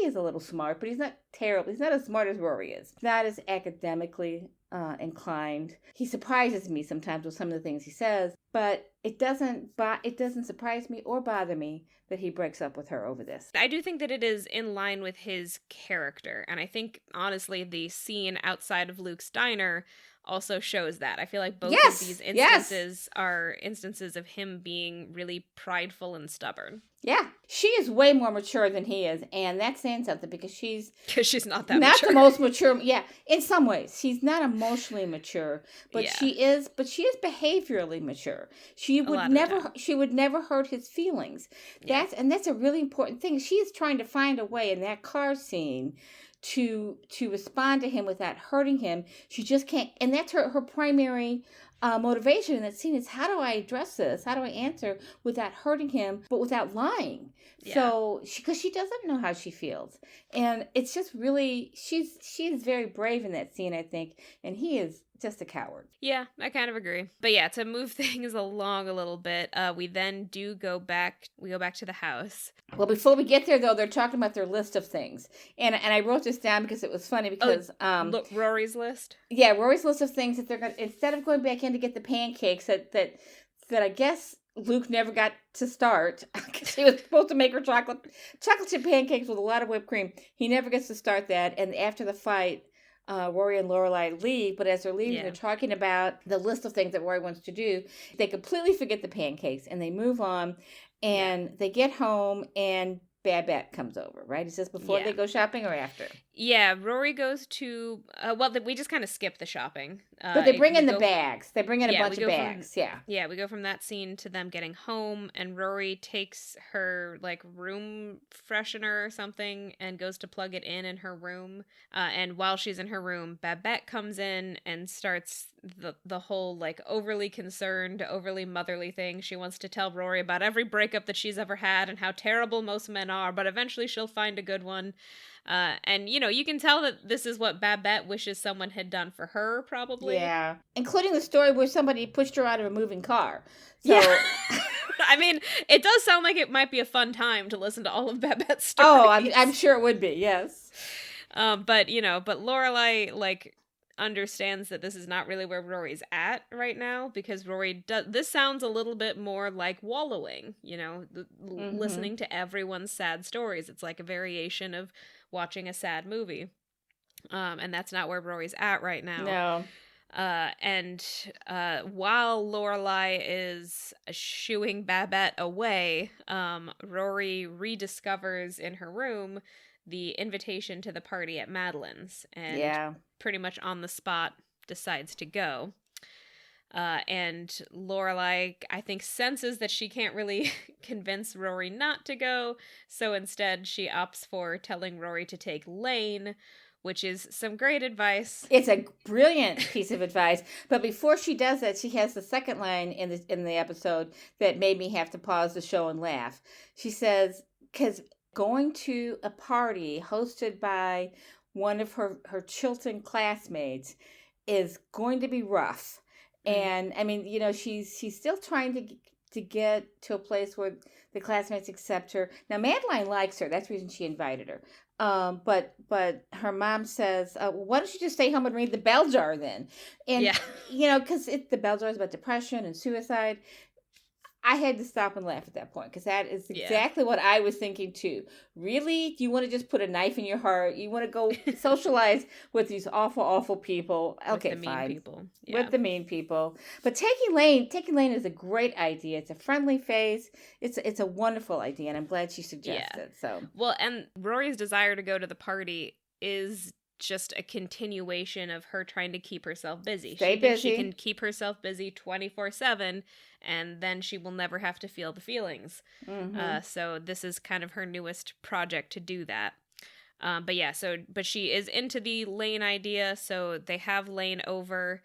B: he is a little smart, but he's not terrible. He's not as smart as Rory is. Not as academically inclined. He surprises me sometimes with some of the things he says, but it doesn't surprise me or bother me that he breaks up with her over this.
A: I do think that it is in line with his character, and I think honestly the scene outside of Luke's diner also shows that. I feel like both of these instances are instances of him being really prideful and stubborn.
B: Yeah, she is way more mature than he is, and that's saying something because she's
A: not that mature.
B: the most mature. Yeah, in some ways, she's not emotionally mature, but she is behaviorally mature. She would never hurt his feelings. That's a really important thing. She is trying to find a way in that car scene to respond to him without hurting him. She just can't, and that's her primary motivation in that scene is, how do I address this? How do I answer without hurting him, but without lying? Yeah. So, because she doesn't know how she feels, and it's just really, she's very brave in that scene, I think, and he is just a coward.
A: Yeah, I kind of agree. But yeah, to move things along a little bit, we then go back to the house.
B: Well, before we get there, though, they're talking about their list of things. And I wrote this down because it was funny because...
A: look, Rory's list?
B: Yeah, Rory's list of things that they're going to... Instead of going back in to get the pancakes that I guess Luke never got to start, because he was supposed to make her chocolate chip pancakes with a lot of whipped cream. He never gets to start that. And after the fight... Rory and Lorelai leave, but as they're leaving, they're talking about the list of things that Rory wants to do. They completely forget the pancakes, and they move on, and they get home, and Babette comes over, right? Is this before they go shopping or after?
A: Yeah, Rory goes to, we just kind of skip the shopping.
B: But they bring in the bags. They bring in a bunch of bags,
A: Yeah, we go from that scene to them getting home, and Rory takes her, room freshener or something and goes to plug it in her room. And while she's in her room, Babette comes in and starts the whole, overly concerned, overly motherly thing. She wants to tell Rory about every breakup that she's ever had and how terrible most men are, but eventually she'll find a good one. And, you can tell that this is what Babette wishes someone had done for her, probably.
B: Yeah. Including the story where somebody pushed her out of a moving car. So...
A: Yeah. I mean, it does sound like it might be a fun time to listen to all of Babette's stories.
B: Oh, I'm sure it would be, yes.
A: But Lorelai, understands that this is not really where Rory's at right now, because Rory this sounds a little bit more like wallowing, listening to everyone's sad stories. It's like a variation of watching a sad movie. And that's not where Rory's at right now.
B: No.
A: And while Lorelai is shooing Babette away, Rory rediscovers in her room the invitation to the party at Madeline's, and pretty much on the spot decides to go. And Lorelai, I think, senses that she can't really convince Rory not to go, so instead she opts for telling Rory to take Lane, which is some great advice.
B: It's a brilliant piece of advice. But before she does that, she has the second line in the episode that made me have to pause the show and laugh. She says, because going to a party hosted by one of her Chilton classmates is going to be rough. And I mean, she's still trying to get to a place where the classmates accept her. Now, Madeline likes her. That's the reason she invited her. But her mom says, why don't you just stay home and read the bell jar then? And, because the bell jar is about depression and suicide. I had to stop and laugh at that point, because that is exactly what I was thinking too. Really? Do you want to just put a knife in your heart? You want to go socialize with these awful, awful people? Okay,
A: with the
B: fine.
A: Mean people. Yeah.
B: With the mean people. But taking Lane is a great idea. It's a friendly face. It's a wonderful idea, and I'm glad she suggested. So
A: well, and Rory's desire to go to the party is just a continuation of her trying to keep herself busy.
B: Stay busy.
A: She can keep herself busy 24/7, and then she will never have to feel the feelings. So this is kind of her newest project to do that. But she is into the Lane idea, so they have Lane over,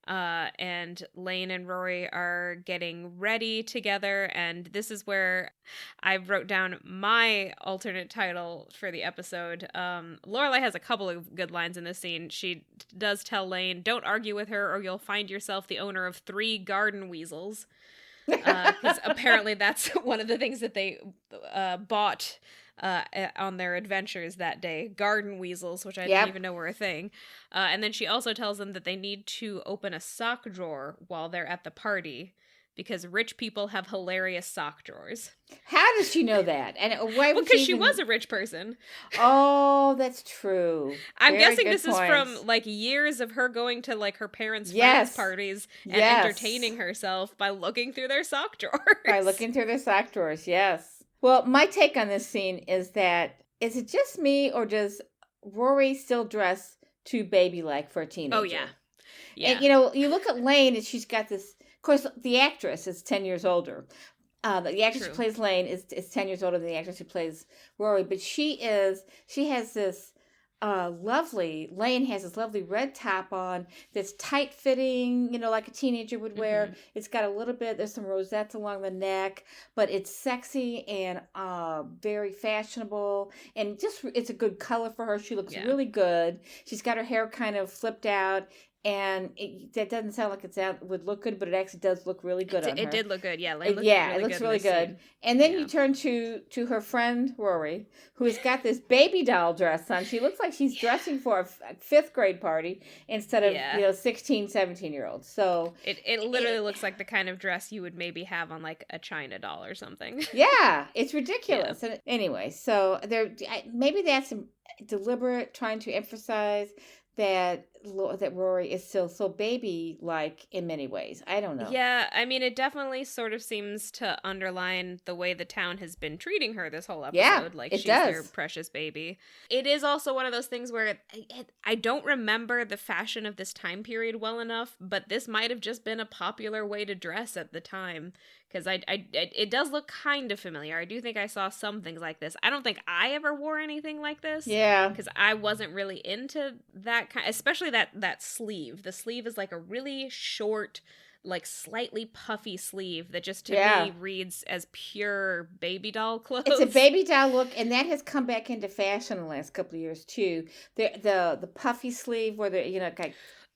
A: and Lane and Rory are getting ready together, and this is where I wrote down my alternate title for the episode. Lorelai has a couple of good lines in this scene. She does tell Lane, "Don't argue with her or you'll find yourself the owner of 3 garden weasels." Because apparently that's one of the things that they bought on their adventures that day. Garden weasels, which I didn't even know were a thing. And then she also tells them that they need to open a sock drawer while they're at the party. because rich people have hilarious sock drawers.
B: How does she know that? And why would
A: Because
B: she
A: she
B: even...
A: was a rich person.
B: Oh, that's true.
A: I'm
B: Very
A: guessing
B: good
A: this is
B: points.
A: from like years of her going to like her parents'
B: Yes.
A: friends' parties and
B: Yes.
A: entertaining herself by looking through their sock drawers.
B: By looking through their sock drawers, yes. Well, my take on this scene is that, is it just me, or does Rory still dress too baby-like for a teenager?
A: Oh, yeah. Yeah.
B: And, you look at Lane, and she's got this... Of course, the actress is 10 years older. The actress who plays Lane is 10 years older than the actress who plays Rory. But she has this lovely... Lane has this lovely red top on that's tight-fitting, like a teenager would wear. Mm-hmm. It's got a little bit... There's some rosettes along the neck. But it's sexy and very fashionable. And just... It's a good color for her. She looks really good. She's got her hair kind of flipped out. And that doesn't sound like it would look good, but it actually does look really good on her.
A: It did look good, yeah.
B: It looks really good. And then you turn to her friend, Rory, who has got this baby doll dress on. She looks like she's dressing for a fifth grade party instead of 16, 17-year-olds. So
A: it literally looks like the kind of dress you would maybe have on like a China doll or something.
B: Yeah, it's ridiculous. Yeah. And anyway, so maybe that's deliberate, trying to emphasize that Rory is still so baby-like in many ways. I don't know.
A: Yeah, I mean, it definitely sort of seems to underline the way the town has been treating her this whole episode.
B: Yeah,
A: like
B: she's
A: their precious baby. It is also one of those things where I don't remember the fashion of this time period well enough, but this might have just been a popular way to dress at the time. Because it does look kind of familiar. I do think I saw some things like this. I don't think I ever wore anything like this.
B: Yeah.
A: Because I wasn't really into that kind, especially that sleeve. The sleeve is like a really short, like slightly puffy sleeve that just to me reads as pure baby doll clothes.
B: It's a baby doll look, and that has come back into fashion in the last couple of years too. The puffy sleeve where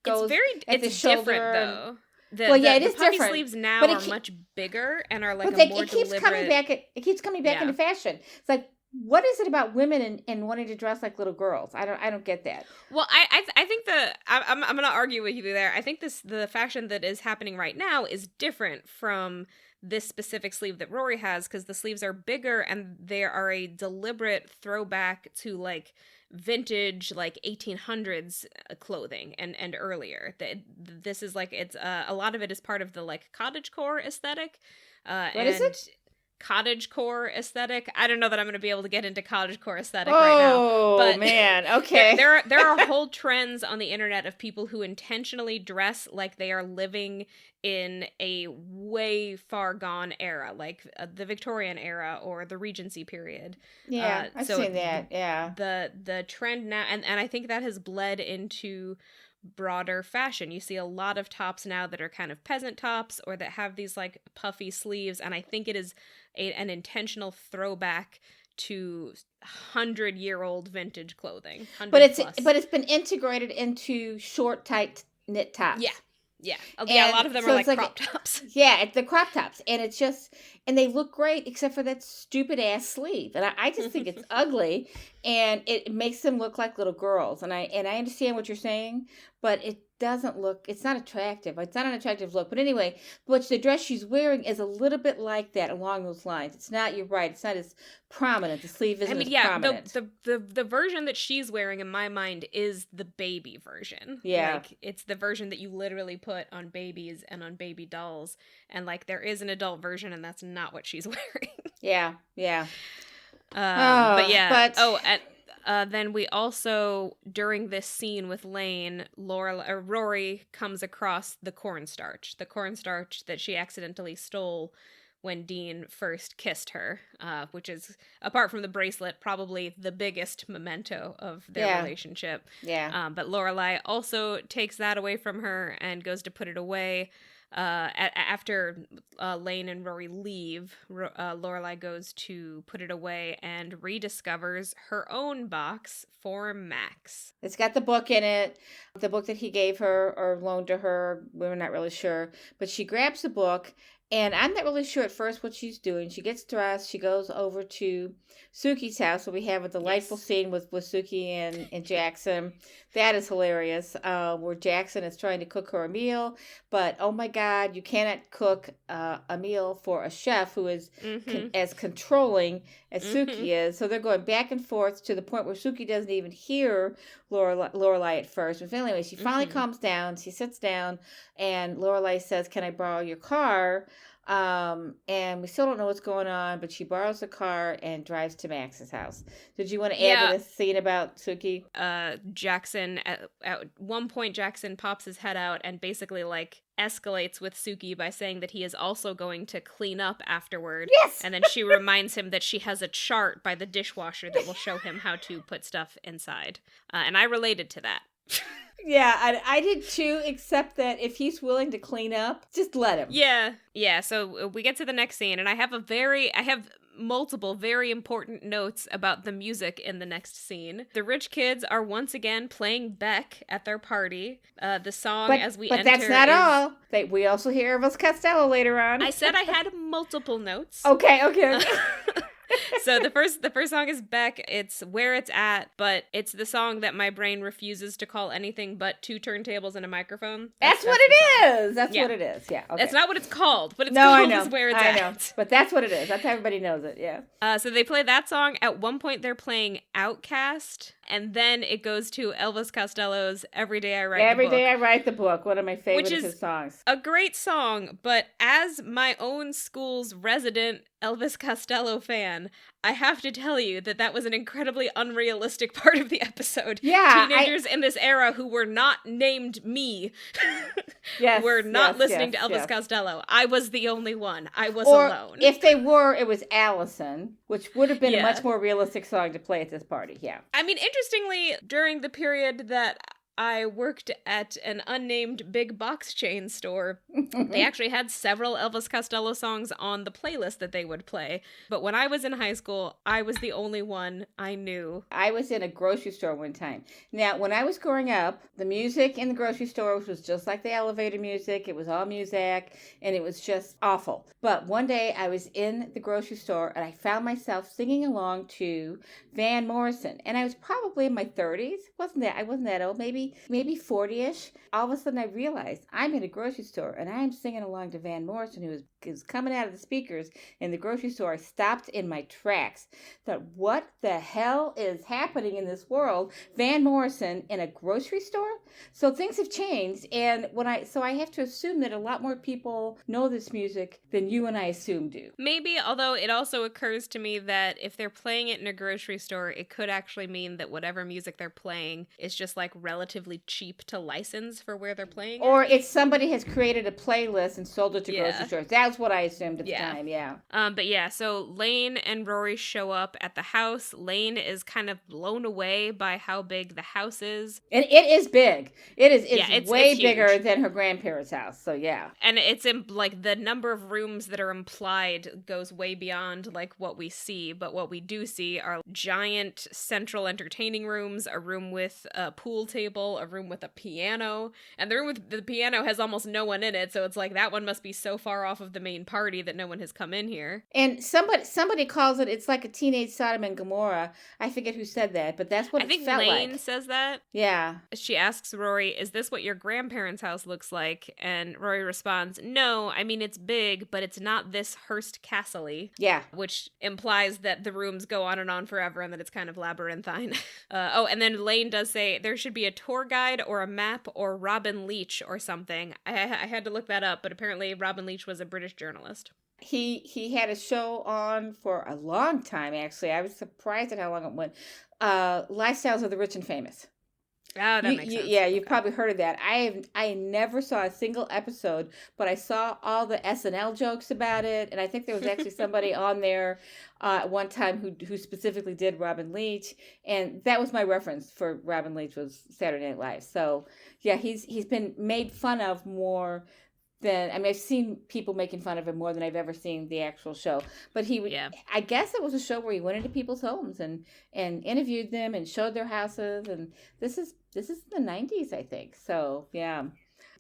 B: goes at the shoulder.
A: Different though.
B: It is
A: puffy
B: different.
A: Sleeves now are much bigger and are like more
B: it keeps
A: deliberate.
B: It keeps coming back into fashion. It's like, what is it about women and wanting to dress like little girls? I don't get that.
A: Well, I think I'm gonna argue with you there. I think the fashion that is happening right now is different from this specific sleeve that Rory has, because the sleeves are bigger and they are a deliberate throwback to like vintage like 1800s clothing and earlier. This is like it's a lot of it is part of the like cottagecore aesthetic.
B: What is it?
A: Cottagecore aesthetic. I don't know that I'm going to be able to get into cottagecore aesthetic right now.
B: Oh man, okay.
A: There are whole trends on the internet of people who intentionally dress like they are living in a way far gone era, like the Victorian era or the Regency period.
B: Yeah, I've seen that. Yeah.
A: The trend now, and I think that has bled into broader fashion. You see a lot of tops now that are kind of peasant tops or that have these like puffy sleeves, and I think it is an intentional throwback to 100-year-old vintage clothing.
B: But it's been integrated into short, tight knit tops.
A: Yeah, a lot of them are like crop tops.
B: Yeah, the crop tops, and it's just, and they look great except for that stupid ass sleeve, and I just think it's ugly, and it makes them look like little girls, and I understand what you're saying, but it doesn't look, it's not attractive. It's not an attractive look. But anyway, the dress she's wearing is a little bit like that along those lines. It's not, you're right, it's not as prominent. The sleeve isn't as prominent.
A: The version that she's wearing in my mind is the baby version.
B: Yeah.
A: Like it's the version that you literally put on babies and on baby dolls. And like there is an adult version and that's not what she's wearing.
B: Yeah.
A: Then we also, during this scene with Lane, Rory comes across the cornstarch that she accidentally stole when Dean first kissed her, which is, apart from the bracelet, probably the biggest memento of their relationship.
B: Yeah.
A: But Lorelai also takes that away from her and goes to put it away. After Lane and Rory leave, Lorelai goes to put it away and rediscovers her own box for Max.
B: It's got the book in it, the book that he gave her or loaned to her. We were not really sure, but she grabs the book And I'm not really sure at first what she's doing. She gets dressed. She goes over to Suki's house. So we have a delightful scene with Suki and Jackson. That is hilarious. Where Jackson is trying to cook her a meal. But, oh my God, you cannot cook a meal for a chef who is as controlling as Suki is. So they're going back and forth to the point where Suki doesn't even hear Lorelai at first. But anyway, she finally calms down. She sits down and Lorelai says, "Can I borrow your car?" And we still don't know what's going on, but she borrows the car and drives to Max's house. Did you want to add to this scene about Suki?
A: Jackson, at one point, Jackson pops his head out and basically, like, escalates with Suki by saying that he is also going to clean up afterward.
B: Yes!
A: And then she reminds him that she has a chart by the dishwasher that will show him how to put stuff inside. And I related to that.
B: Yeah, I did too, except that if he's willing to clean up, just let him.
A: Yeah, so we get to the next scene, and I have multiple very important notes about the music in the next scene. The rich kids are once again playing Beck at their party. The song as we enter.
B: But that's not all. We also hear Elvis Costello later on.
A: I said I had multiple notes.
B: Okay.
A: So the first song is Beck. It's Where It's At, but it's the song that my brain refuses to call anything but two turntables and a microphone.
B: That's what it is. That's what it is. Yeah. Okay.
A: That's not what it's called, but it's called is Where It's At. I know.
B: But that's what it is. That's how everybody knows it. Yeah.
A: So they play that song. At one point, they're playing Outcast, and then it goes to Elvis Costello's Every Day I Write the Book.
B: Every Day I Write the Book. One of my favorite of his songs.
A: A great song, but as my own school's resident Elvis Costello fan, I have to tell you that was an incredibly unrealistic part of the episode.
B: Yeah.
A: Teenagers in this era who were not named me were not listening to Elvis Costello. I was the only one. I was alone.
B: If they were, it was Allison, which would have been a much more realistic song to play at this party. Yeah.
A: I mean, interestingly, during the period that I worked at an unnamed big box chain store, they actually had several Elvis Costello songs on the playlist that they would play. But when I was in high school, I was the only one I knew.
B: I was in a grocery store one time. Now, when I was growing up, the music in the grocery store was just like the elevator music. It was all music, and it was just awful. But one day, I was in the grocery store, and I found myself singing along to Van Morrison. And I was probably in my 30s. I wasn't that old, maybe 40-ish. All of a sudden I realized I'm in a grocery store and I'm singing along to Van Morrison, who was coming out of the speakers in the grocery store. I stopped in my tracks. Thought, what the hell is happening in this world? Van Morrison in a grocery store? So things have changed, and I have to assume that a lot more people know this music than you and I assume do.
A: Maybe, although it also occurs to me that if they're playing it in a grocery store, it could actually mean that whatever music they're playing is just like relatively cheap to license for where they're playing
B: or it's somebody has created a playlist and sold it to grocery stores. That's what I assumed at the time.
A: So Lane and Rory show up at the house. Lane is kind of blown away by how big the house is,
B: and it is big. It's way bigger than her grandparents' house. So yeah,
A: and it's in like the number of rooms that are implied goes way beyond like what we see. But what we do see are giant central entertaining rooms, a room with a pool table, a room with a piano, and the room with the piano has almost no one in it, so it's like that one must be so far off of the main party that no one has come in here.
B: And somebody calls it's like a teenage Sodom and Gomorrah. I forget who said that, but that's what it felt like. I think
A: Lane says that.
B: Yeah.
A: She asks Rory, "Is this what your grandparents' house looks like?" And Rory responds, "No, I mean it's big, but it's not this Hearst Castle-y."
B: Yeah.
A: Which implies that the rooms go on and on forever and that it's kind of labyrinthine. And then Lane does say there should be a tour guide or a map or Robin Leach or something. I had to look that up, but apparently Robin Leach was a British journalist.
B: He had a show on for a long time, actually. I was surprised at how long it went. Lifestyles of the Rich and Famous.
A: Oh, that makes sense.
B: Yeah, you've probably heard of that. I never saw a single episode, but I saw all the SNL jokes about it, and I think there was actually somebody on there at one time who specifically did Robin Leach, and that was my reference for Robin Leach was Saturday Night Live. So yeah, he's been made fun of more than, I've seen people making fun of him more than I've ever seen the actual show. But I guess it was a show where he went into people's homes and interviewed them and showed their houses. And this is the 90s, I think. So, yeah.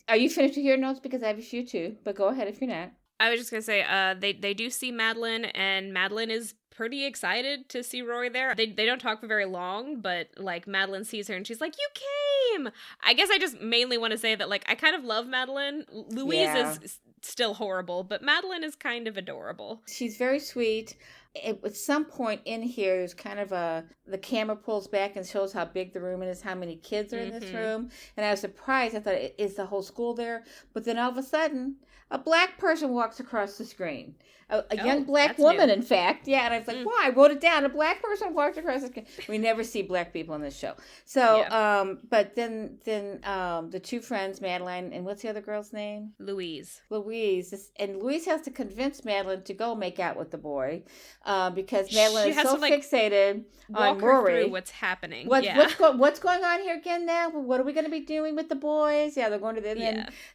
B: Are you finished with your notes? Because I have a few too, but go ahead if you're not.
A: I was just gonna say, they do see Madeline, and Madeline is pretty excited to see Rory there. They don't talk for very long, but like Madeline sees her and she's like, "You came!" I guess I just mainly want to say that like I kind of love Madeline. Louise is still horrible, but Madeline is kind of adorable.
B: She's very sweet. At some point in here, there's kind of the camera pulls back and shows how big the room is, how many kids are in this room. And I was surprised. I thought, is the whole school there? But then all of a sudden, a black person walks across the screen. A young black woman, in fact. Yeah, and I was like, wow, I wrote it down. A black person walked across the screen. We never see black people in this show. So, but then the two friends, Madeline, and what's the other girl's name?
A: Louise.
B: And Louise has to convince Madeline to go make out with the boy because Madeline is so fixated on Rory.
A: Through what's happening.
B: What's going on here again now? What are we going to be doing with the boys? Yeah, they're going to the...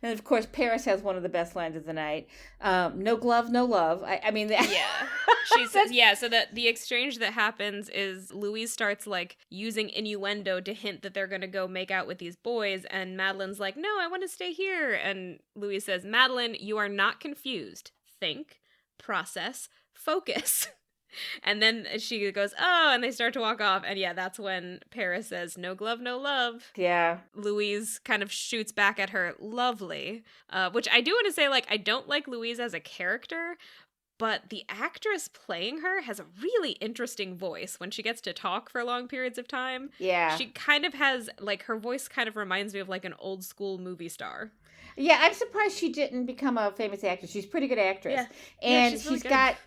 B: And of course, Paris has one of the best lines of the night. No glove, no love. I mean,
A: she says, so that the exchange that happens is Louise starts like using innuendo to hint that they're going to go make out with these boys. And Madeline's like, no, I want to stay here. And Louise says, Madeline, you are not confused. Think, process, focus. And then she goes, oh, and they start to walk off. And that's when Paris says, no glove, no love.
B: Yeah.
A: Louise kind of shoots back at her, lovely. Which I do want to say, like, I don't like Louise as a character, but the actress playing her has a really interesting voice when she gets to talk for long periods of time.
B: Yeah.
A: She kind of has, like, her voice kind of reminds me of, like, an old school movie star.
B: Yeah, I'm surprised she didn't become a famous actress. She's a pretty good actress. Yeah. And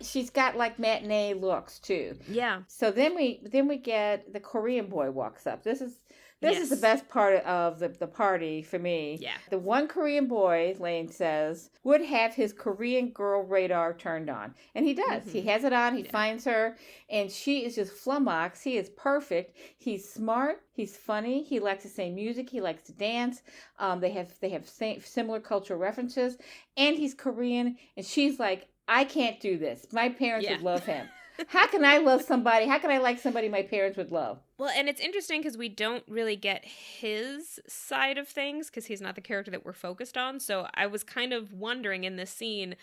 B: she's got like matinee looks too.
A: Yeah.
B: So then we get the Korean boy walks up. This is the best part of the party for me.
A: Yeah.
B: The one Korean boy, Lane says, would have his Korean girl radar turned on. And he does. Mm-hmm. He has it on. He finds her. And she is just flummoxed. He is perfect. He's smart. He's funny. He likes the same music. He likes to dance. They have similar cultural references. And he's Korean. And she's like, I can't do this. My parents would love him. How can I love somebody? How can I like somebody my parents would love?
A: Well, and it's interesting because we don't really get his side of things because he's not the character that we're focused on. So I was kind of wondering in this scene,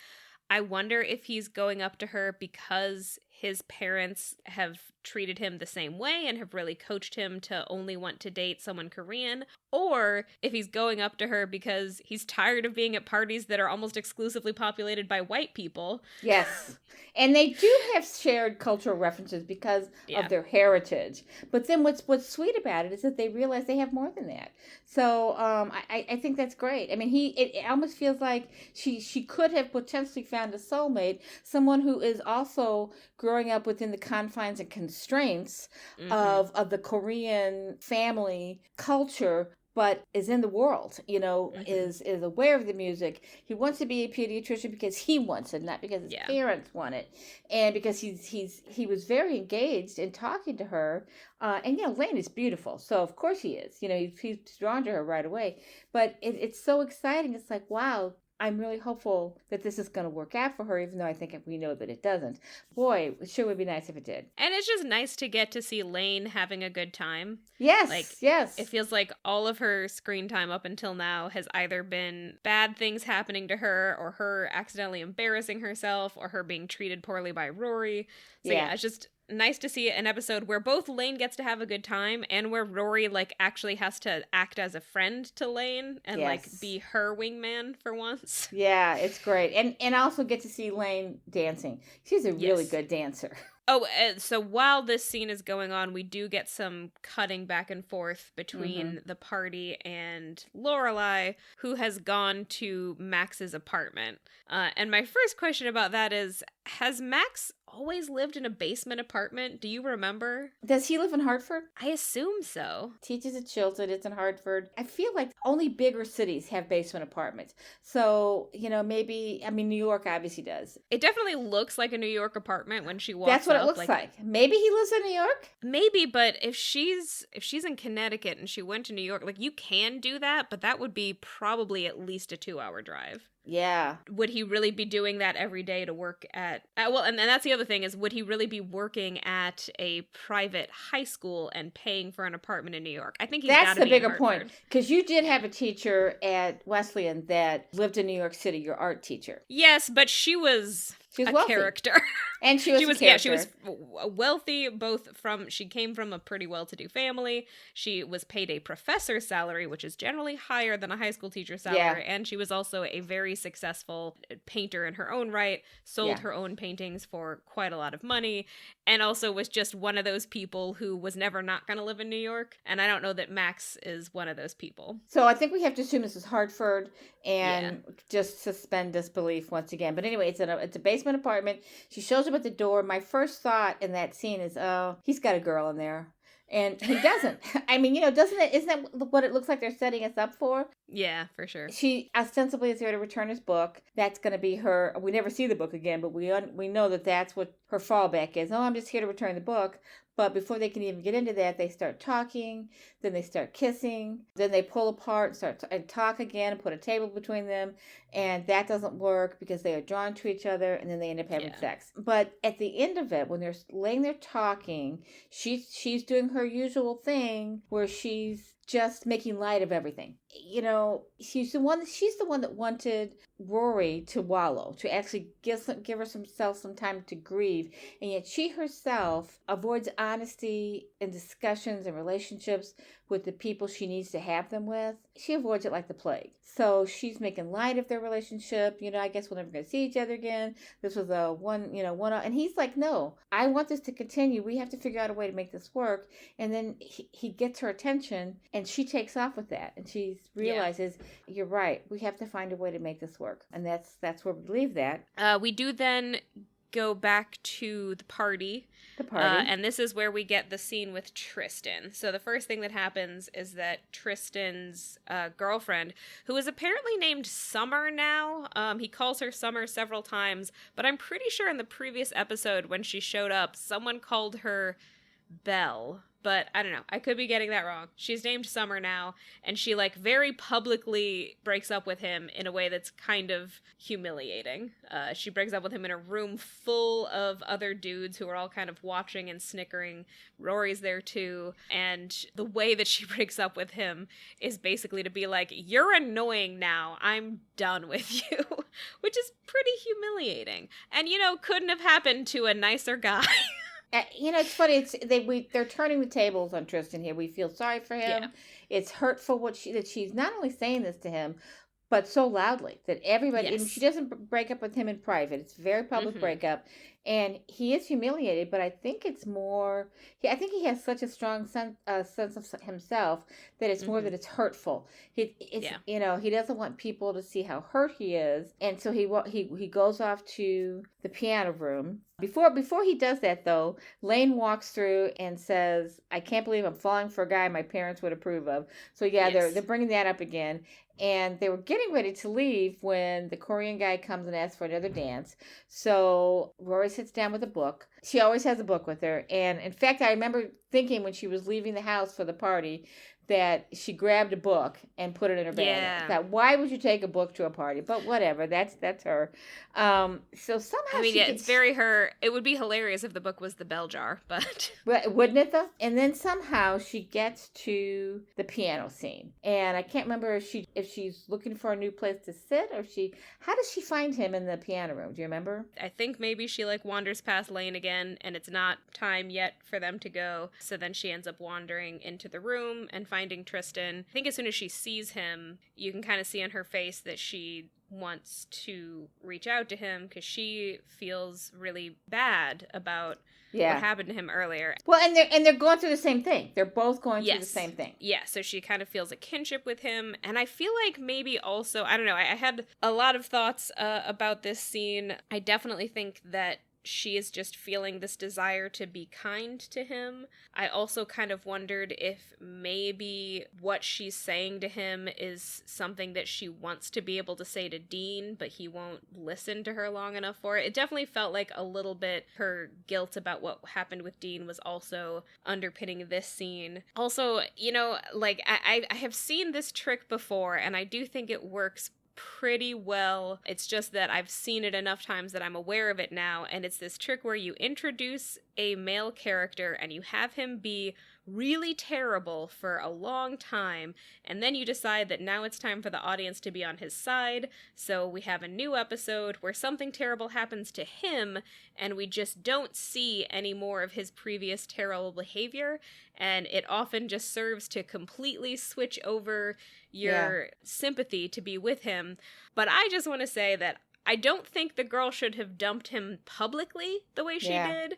A: I wonder if he's going up to her because his parents have treated him the same way and have really coached him to only want to date someone Korean, or if he's going up to her because he's tired of being at parties that are almost exclusively populated by white people.
B: Yes. And they do have shared cultural references because of their heritage. But then what's sweet about it is that they realize they have more than that. So I think that's great. I mean, it almost feels like she could have potentially found a soulmate, someone who is also growing up within the confines and constraints of the Korean family culture, but is in the world, is aware of the music. He wants to be a pediatrician because he wants it, not because his parents want it. And because he was very engaged in talking to her. And Lane is beautiful. So of course he is. He's drawn to her right away. But it's so exciting. It's like, wow, I'm really hopeful that this is going to work out for her, even though I think we know that it doesn't. Boy, it sure would be nice if it did.
A: And it's just nice to get to see Lane having a good time.
B: Yes, yes.
A: It feels like all of her screen time up until now has either been bad things happening to her, or her accidentally embarrassing herself, or her being treated poorly by Rory. So it's just nice to see an episode where both Lane gets to have a good time and where Rory actually has to act as a friend to Lane and be her wingman for once.
B: Yeah, it's great. And also get to see Lane dancing. She's a really good dancer.
A: Oh, so while this scene is going on, we do get some cutting back and forth between the party and Lorelai, who has gone to Max's apartment. And my first question about that is, has Max always lived in a basement apartment? Do you remember?
B: Does he live in Hartford?
A: I assume so.
B: Teaches at Chilton. It's in Hartford. I feel like only bigger cities have basement apartments. So, maybe, New York obviously does.
A: It definitely looks like a New York apartment when she walks
B: That's what
A: up.
B: It looks like. Maybe he lives in New York?
A: Maybe, but if she's in Connecticut and she went to New York, you can do that, but that would be probably at least a 2-hour drive.
B: Yeah.
A: Would he really be doing that every day to work at well, and that's the other thing is, would he really be working at a private high school and paying for an apartment in New York? I think he's got
B: That's
A: to
B: the
A: be in
B: bigger point.
A: Hartford.
B: Because you did have a teacher at Wesleyan that lived in New York City, your art teacher.
A: Yes, but she was a
B: wealthy.
A: character.
B: And she was a character.
A: Yeah, she was wealthy, she came from a pretty well-to-do family. She was paid a professor's salary, which is generally higher than a high school teacher's salary.
B: Yeah.
A: And she was also a very successful painter in her own right, sold her own paintings for quite a lot of money, and also was just one of those people who was never not going to live in New York. And I don't know that Max is one of those people.
B: So I think we have to assume this is Hartford and just suspend disbelief once again. But anyway, it's a basement apartment. She shows up at the door. My first thought in that scene is, oh, he's got a girl in there. And he doesn't. I mean, isn't that what it looks like they're setting us up for?
A: Yeah, for sure.
B: She ostensibly is there to return his book. That's going to be her. We never see the book again, but we know that that's what her fallback is. Oh, I'm just here to return the book. But before they can even get into that, they start talking, then they start kissing, then they pull apart and talk again and put a table between them, and that doesn't work because they are drawn to each other, and then they end up having sex. But at the end of it, when they're laying there talking, she's doing her usual thing where she's just making light of everything. She's the one that wanted Rory to wallow, to actually give herself some time to grieve, and yet she herself avoids honesty and discussions and relationships with the people she needs to have them with. She avoids it like the plague. So she's making light of their relationship. I guess we're never going to see each other again. This was a one. And he's like, no, I want this to continue. We have to figure out a way to make this work. And then he gets her attention, and she takes off with that. And she realizes, you're right. We have to find a way to make this work. And that's where we leave that.
A: We do then go back to the party. And this is where we get the scene with Tristan. So the first thing that happens is that Tristan's girlfriend, who is apparently named Summer now, he calls her Summer several times, but I'm pretty sure in the previous episode when she showed up, someone called her Belle. But I don't know. I could be getting that wrong. She's named Summer now, and she very publicly breaks up with him in a way that's kind of humiliating. She breaks up with him in a room full of other dudes who are all kind of watching and snickering. Rory's there too, and the way that she breaks up with him is basically to be like, you're annoying now. I'm done with you, which is pretty humiliating. And, couldn't have happened to a nicer guy.
B: It's funny. They're turning the tables on Tristan here. We feel sorry for him. Yeah. It's hurtful that she's not only saying this to him, but so loudly that everybody. Yes. She doesn't break up with him in private. It's a very public breakup, and he is humiliated. But I think it's more. I think he has such a strong sense of himself that it's more that it's hurtful. He doesn't want people to see how hurt he is, and so he goes off to the piano room. Before he does that, though, Lane walks through and says, I can't believe I'm falling for a guy my parents would approve of. So, they're bringing that up again. And they were getting ready to leave when the Korean guy comes and asks for another dance. So Rory sits down with a book. She always has a book with her. And, in fact, I remember thinking when she was leaving the house for the party that she grabbed a book and put it in her bag. Yeah. Thought, why would you take a book to a party? But whatever, that's her. So somehow
A: it's very her. It would be hilarious if the book was the bell jar, but
B: wouldn't it though? And then somehow she gets to the piano scene, and I can't remember if she's looking for a new place to sit or how does she find him in the piano room? Do you remember?
A: I think maybe she wanders past Lane again, and it's not time yet for them to go. So then she ends up wandering into the room and finding Tristan. I think as soon as she sees him, you can kind of see on her face that she wants to reach out to him because she feels really bad about what happened to him earlier.
B: Well, and they're going through the same thing. They're both going through the same thing.
A: Yeah, so she kind of feels a kinship with him. And I feel like maybe also, I don't know, I had a lot of thoughts about this scene. I definitely think that she is just feeling this desire to be kind to him. I also kind of wondered if maybe what she's saying to him is something that she wants to be able to say to Dean, but he won't listen to her long enough for it. It definitely felt like a little bit her guilt about what happened with Dean was also underpinning this scene. Also, I have seen this trick before, and I do think it works pretty well. It's just that I've seen it enough times that I'm aware of it now, and it's this trick where you introduce a male character and you have him be really terrible for a long time, and then you decide that now it's time for the audience to be on his side, so we have a new episode where something terrible happens to him, and we just don't see any more of his previous terrible behavior, and it often just serves to completely switch over your sympathy to be with him. But I just want to say that I don't think the girl should have dumped him publicly the way she did.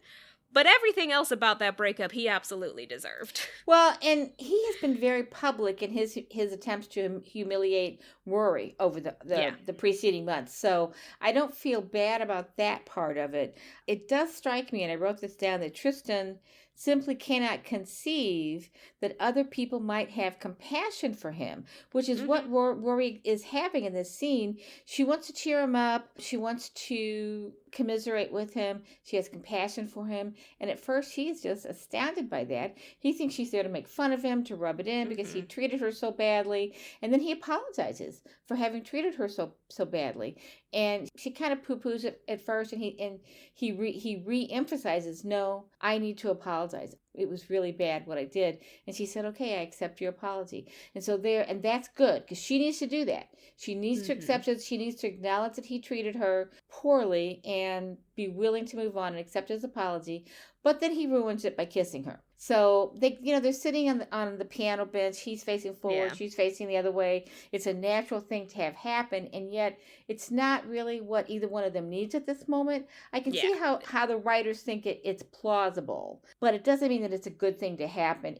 A: But everything else about that breakup, he absolutely deserved.
B: Well, and he has been very public in his attempts to humiliate Rory over the preceding months. So I don't feel bad about that part of it. It does strike me, and I wrote this down, that Tristan simply cannot conceive that other people might have compassion for him, which is what Rory is having in this scene. She wants to cheer him up. She wants to commiserate with him. She has compassion for him. And at first, he is just astounded by that. He thinks she's there to make fun of him, to rub it in because he treated her so badly. And then he apologizes for having treated her so badly. And she kind of poo-poos it at first, and he re-emphasizes, no, I need to apologize. It was really bad what I did. And she said, okay, I accept your apology. And so and that's good, because she needs to do that. She needs to accept it. She needs to acknowledge that he treated her poorly and be willing to move on and accept his apology. But then he ruins it by kissing her. So they're sitting on the piano bench. He's facing forward. She's facing the other way. It's a natural thing to have happen, and yet it's not really what either one of them needs at this moment. I can see how the writers think it's plausible, but it doesn't mean that it's a good thing to happen.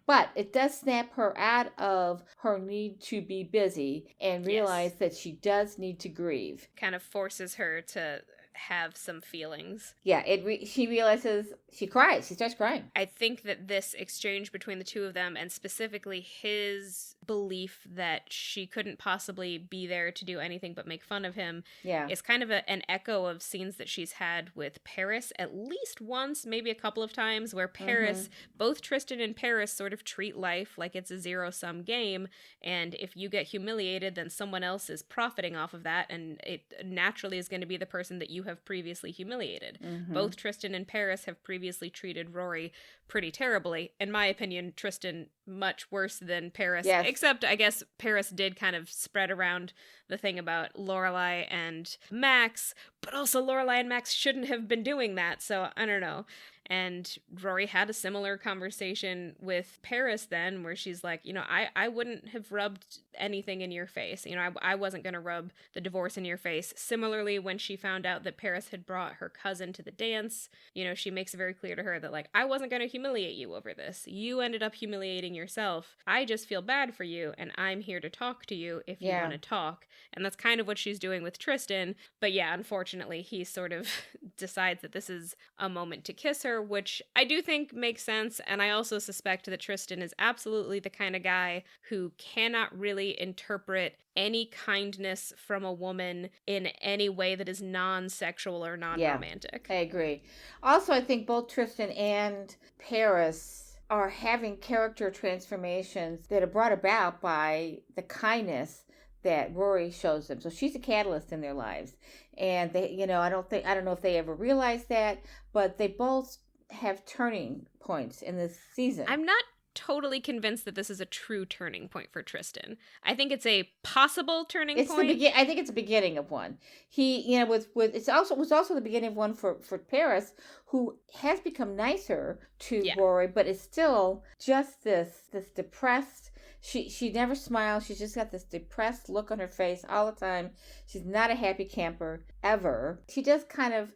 B: But it does snap her out of her need to be busy and realize that she does need to grieve.
A: Kind of forces her to have some feelings.
B: Yeah, she realizes, she cries. She starts crying.
A: I think that this exchange between the two of them, and specifically his belief that she couldn't possibly be there to do anything but make fun of him, is kind of an echo of scenes that she's had with Paris at least once, maybe a couple of times, where Paris, both Tristan and Paris sort of treat life like it's a zero-sum game, and if you get humiliated, then someone else is profiting off of that, and it naturally is going to be the person that you have previously humiliated. Both Tristan and Paris have previously treated Rory pretty terribly. In my opinion, Tristan much worse than Paris.
B: Yes.
A: Except, I guess, Paris did kind of spread around the thing about Lorelai and Max, but also Lorelai and Max shouldn't have been doing that, so I don't know. And Rory had a similar conversation with Paris then, where she's like, I wouldn't have rubbed anything in your face. I wasn't going to rub the divorce in your face. Similarly, when she found out that Paris had brought her cousin to the dance, she makes it very clear to her that, like, I wasn't going to humiliate you over this. You ended up humiliating yourself. I just feel bad for you, and I'm here to talk to you if you want to talk. And that's kind of what she's doing with Tristan. But yeah, unfortunately, he sort of decides that this is a moment to kiss her, which I do think makes sense, and I also suspect that Tristan is absolutely the kind of guy who cannot really interpret any kindness from a woman in any way that is non-sexual or non-romantic.
B: I agree. Also, I think both Tristan and Paris are having character transformations that are brought about by the kindness that Rory shows them. So she's a catalyst in their lives. And they, I don't know if they ever realized that, but they both have turning points in this season.
A: I'm not totally convinced that this is a true turning point for Tristan. I think it's a possible turning point.
B: I think it's the beginning of one. He, was also the beginning of one for Paris, who has become nicer to Rory, but is still just this depressed. She never smiles. She's just got this depressed look on her face all the time. She's not a happy camper ever. She does kind of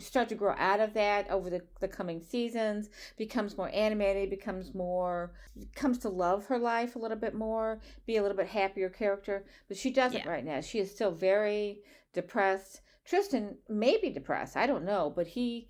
B: start to grow out of that over the coming seasons, becomes more animated, comes to love her life a little bit more, be a little bit happier character. But she doesn't right now. She is still very depressed. Tristan may be depressed. I don't know, but he's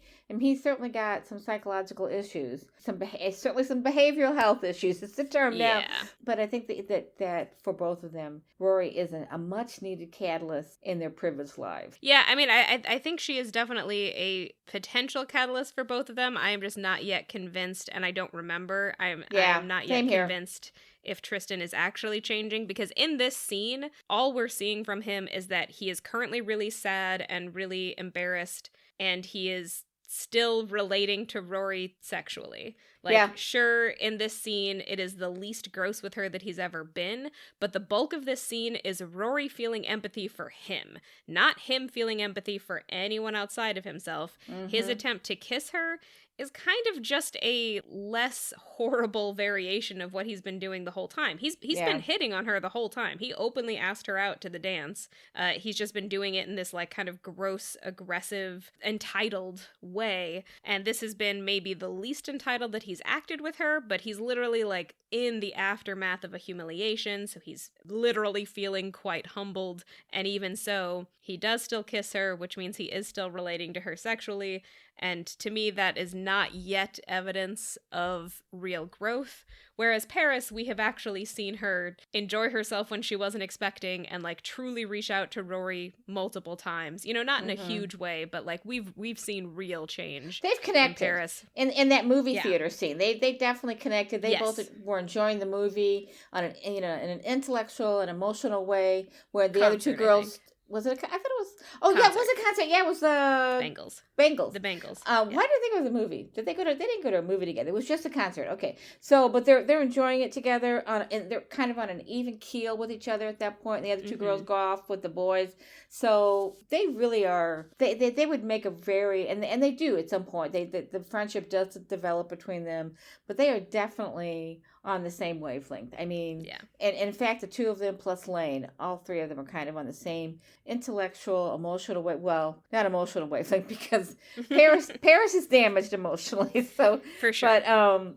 B: certainly got some psychological issues, certainly some behavioral health issues. It's the term now. But I think that for both of them, Rory is a much needed catalyst in their privileged lives.
A: Yeah, I mean, I think she is definitely a potential catalyst for both of them. I am just not yet convinced, and I don't remember. I am not yet convinced if Tristan is actually changing, because in this scene, all we're seeing from him is that he is currently really sad and really embarrassed, and he is still relating to Rory sexually. Like, sure, in this scene, it is the least gross with her that he's ever been, but the bulk of this scene is Rory feeling empathy for him, not him feeling empathy for anyone outside of himself. His attempt to kiss her is kind of just a less horrible variation of what he's been doing the whole time. He's been hitting on her the whole time. He openly asked her out to the dance. He's just been doing it in this like kind of gross, aggressive, entitled way. And this has been maybe the least entitled that he's acted with her, but he's literally like in the aftermath of a humiliation. So he's literally feeling quite humbled. And even so, he does still kiss her, which means he is still relating to her sexually. And to me, that is not yet evidence of real growth. Whereas Paris, we have actually seen her enjoy herself when she wasn't expecting and like truly reach out to Rory multiple times. You know, not in a huge way, but like we've seen real change.
B: They've connected.
A: In Paris.
B: In that movie theater scene. They definitely connected. They both were enjoying the movie on an in an intellectual and emotional way, where the other two girls. Was it? I thought it was. Oh, concert. Yeah, it was a concert. Yeah, it was
A: Bengals.
B: Bengals.
A: The Bengals.
B: Why did they think it was a movie? Did they go to? They didn't go to a movie together. It was just a concert. Okay, so but they're enjoying it together and they're kind of on an even keel with each other at that point. And the other two girls go off with the boys. So they really are. They would make a very and they do at some point. The friendship does develop between them, but they are definitely on the same wavelength. I mean, and in fact, the two of them plus Lane, all three of them are kind of on the same intellectual, emotional way. Well, not emotional wavelength because Paris is damaged emotionally. So
A: for sure.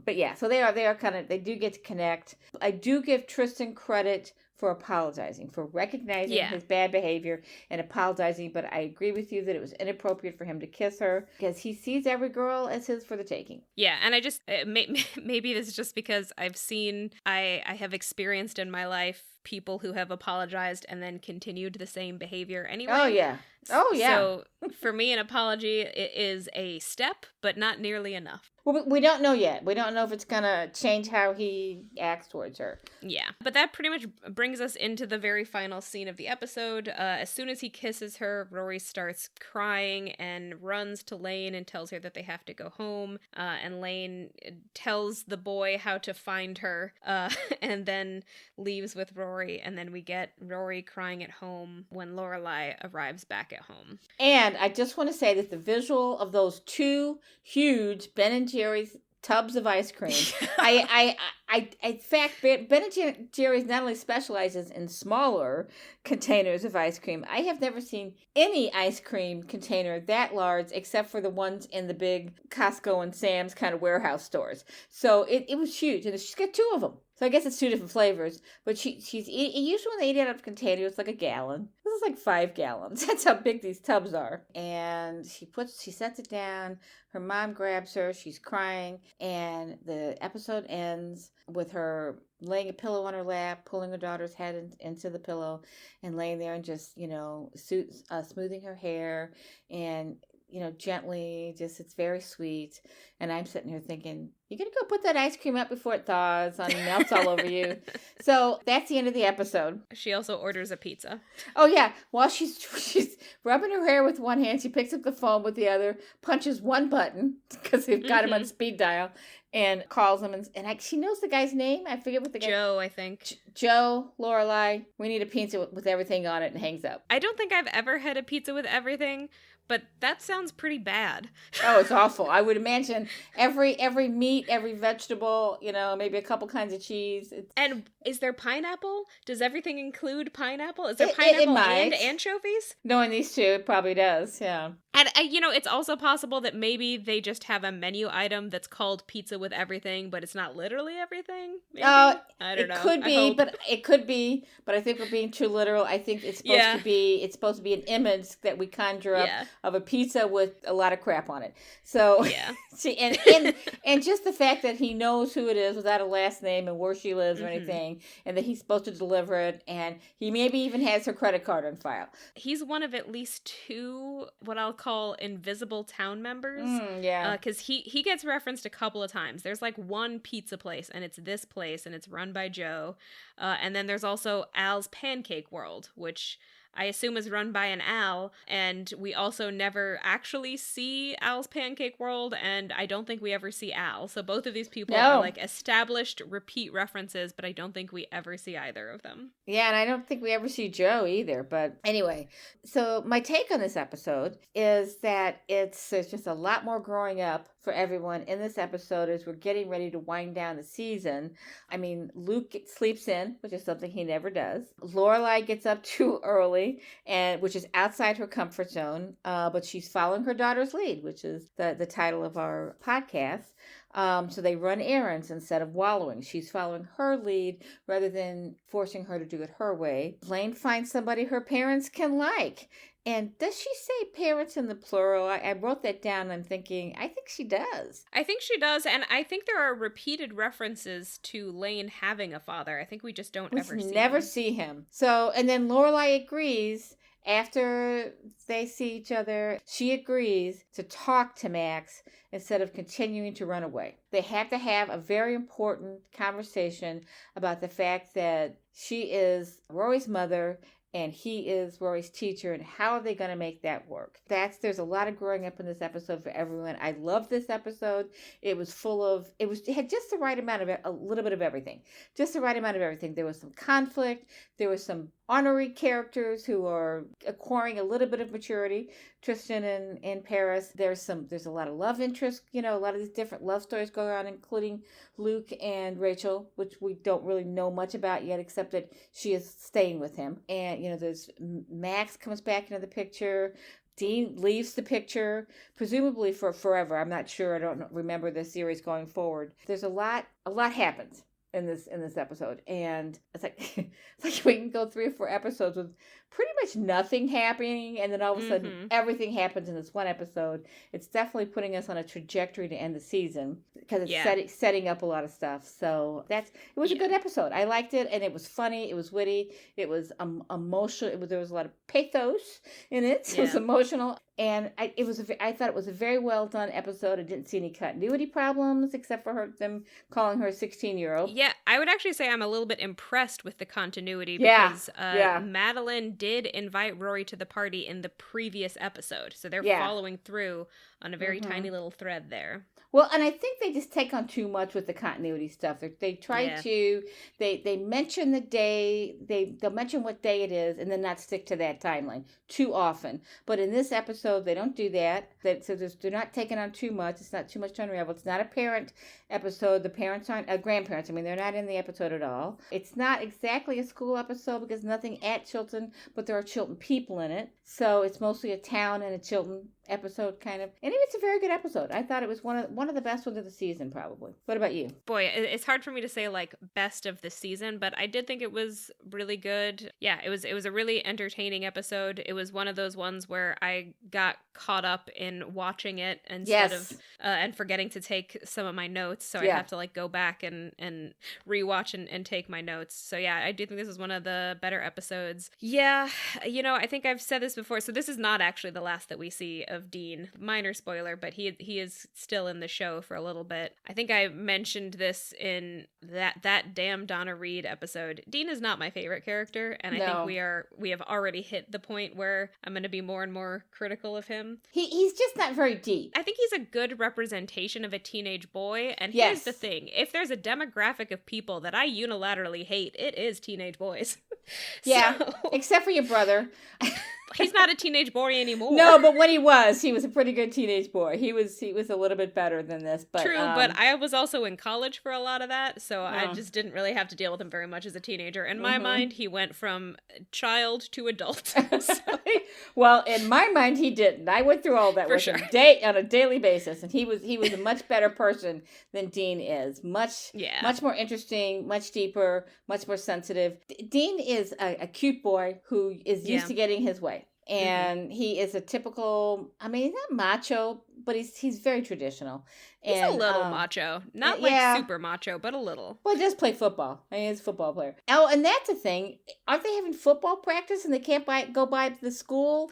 B: But yeah, so they are kind of, they do get to connect. I do give Tristan credit for apologizing, for recognizing his bad behavior and apologizing. But I agree with you that it was inappropriate for him to kiss her because he sees every girl as his for the taking.
A: Yeah, and I just, maybe this is just because I have experienced in my life people who have apologized and then continued the same behavior anyway.
B: Oh, yeah.
A: So for me, an apology is a step, but not nearly enough.
B: Well, we don't know yet. We don't know if it's going to change how he acts towards her.
A: Yeah. But that pretty much brings us into the very final scene of the episode. As soon as he kisses her, Rory starts crying and runs to Lane and tells her that they have to go home. And Lane tells the boy how to find her and then leaves with Rory. And then we get Rory crying at home when Lorelai arrives back at home.
B: And I just want to say that the visual of those two huge Ben and Jerry's tubs of ice cream. In fact, Ben and Jerry's not only specializes in smaller containers of ice cream. I have never seen any ice cream container that large except for the ones in the big Costco and Sam's kind of warehouse stores. So it was huge, and she's got two of them. So I guess it's two different flavors, but she's usually when they eat out of a container, it's like a gallon. This is like 5 gallons. That's how big these tubs are. And she sets it down. Her mom grabs her. She's crying, and the episode ends with her laying a pillow on her lap, pulling her daughter's head into the pillow, and laying there and just smoothing her hair and gently, just, it's very sweet. And I'm sitting here thinking, you're going to go put that ice cream up before it thaws and melts all over you. So that's the end of the episode.
A: She also orders a pizza.
B: Oh, yeah. While she's rubbing her hair with one hand, she picks up the phone with the other, punches one button, because they've got him on speed dial, and calls him. And she knows the guy's name. I forget what the guy...
A: Joe, I think.
B: Joe, Lorelai, we need a pizza with everything on it, and hangs up.
A: I don't think I've ever had a pizza with everything, but that sounds pretty bad.
B: Oh, it's awful. I would imagine every meat, every vegetable, maybe a couple kinds of cheese.
A: And is there pineapple? Does everything include pineapple? Is there pineapple and anchovies?
B: Knowing these two, it probably does, yeah.
A: And, it's also possible that maybe they just have a menu item that's called pizza with everything, but it's not literally everything. Maybe? I don't know.
B: It could be, but I think we're being too literal. I think it's supposed to be an image that we conjure up of a pizza with a lot of crap on it. So, see, and just the fact that he knows who it is without a last name and where she lives or anything, and that he's supposed to deliver it, and he maybe even has her credit card on file.
A: He's one of at least 2 what I'll call invisible town members.
B: Yeah.
A: Because he gets referenced a couple of times. There's like one pizza place, and it's this place, and it's run by Joe. And then there's also Al's Pancake World, which I assume is run by an Al, and we also never actually see Al's Pancake World, and I don't think we ever see Al. So both of these people are like established repeat references, but I don't think we ever see either of them.
B: Yeah, and I don't think we ever see Joe either. But anyway, so my take on this episode is that there's just a lot more growing up for everyone in this episode as we're getting ready to wind down the season. I mean, Luke sleeps in, which is something he never does. Lorelai gets up too early, and which is outside her comfort zone, but she's following her daughter's lead, which is the title of our podcast. So they run errands instead of wallowing. She's following her lead rather than forcing her to do it her way. Blaine finds somebody her parents can like. And does she say parents in the plural? I wrote that down and I'm thinking, I think she does.
A: I think she does, and I think there are repeated references to Lane having a father. I think we just don't ever
B: see him. So, and then Lorelai agrees. After they see each other, she agrees to talk to Max instead of continuing to run away. They have to have a very important conversation about the fact that she is Rory's mother and he is Rory's teacher, and how are they going to make that work? There's a lot of growing up in this episode for everyone. I love this episode. It had just the right amount of a little bit of everything. Just the right amount of everything. There was some conflict. There was some honorary characters who are acquiring a little bit of maturity. Tristan and Paris. There's a lot of love interest, a lot of these different love stories going on, including Luke and Rachel, which we don't really know much about yet, except that she is staying with him. And, there's Max comes back into the picture. Dean leaves the picture, presumably for forever. I'm not sure. I don't remember the series going forward. There's a lot happens in this episode, and it's like we can go 3 or 4 episodes with pretty much nothing happening, and then all of a sudden everything happens in this one episode. It's definitely putting us on a trajectory to end the season because it's setting up a lot of stuff. So it was a good episode. I liked it, and it was funny. It was witty. It was emotional. There was a lot of pathos in it. It was emotional. And I thought it was a very well done episode. I didn't see any continuity problems except for them calling her a 16-year-old.
A: Yeah, I would actually say I'm a little bit impressed with the continuity because Madeline did invite Rory to the party in the previous episode. So they're following through on a very tiny little thread there.
B: Well, and I think they just take on too much with the continuity stuff. They try to, they mention the day, they'll mention what day it is, and then not stick to that timeline too often. But in this episode, they don't do that. So they're not taking on too much. It's not too much to unravel. It's not a parent episode. The parents aren't, grandparents, they're not in the episode at all. It's not exactly a school episode because nothing at Chilton, but there are Chilton people in it. So it's mostly a town and a Chilton episode kind of. Anyway, it's a very good episode. I thought it was one of the best ones of the season, probably. What about you?
A: Boy, it's hard for me to say like best of the season, but I did think it was really good. Yeah, it was a really entertaining episode. It was one of those ones where I got caught up in watching it instead of and forgetting to take some of my notes. So I have to like go back and rewatch and take my notes. So yeah, I do think this is one of the better episodes. Yeah, I think I've said this before. So this is not actually the last that we see of Dean. Minor spoiler, but he is still in the show for a little bit. I think I mentioned this in that damn Donna Reed episode. Dean is not my favorite character, and I think we have already hit the point where I'm going to be more and more critical of him.
B: He's just not very deep.
A: I think he's a good representation of a teenage boy, and here's the thing. If there's a demographic of people that I unilaterally hate, it is teenage boys.
B: Yeah, except for your brother.
A: He's not a teenage boy anymore.
B: No, but when he was a pretty good teenage boy. He was a little bit better than this. But,
A: true, but I was also in college for a lot of that, so I just didn't really have to deal with him very much as a teenager. In my mind, he went from child to adult.
B: Well, in my mind, he didn't. I went through all that with him on a daily basis, and he was a much better person than Dean is. Much more interesting, much deeper, much more sensitive. Dean is a cute boy who is used to getting his way. And he is a typical, he's not macho, but he's very traditional.
A: He's a little macho. Not like super macho, but a little.
B: Well, he does play football. He's a football player. Oh, and that's a thing. Aren't they having football practice and they can't go by the school?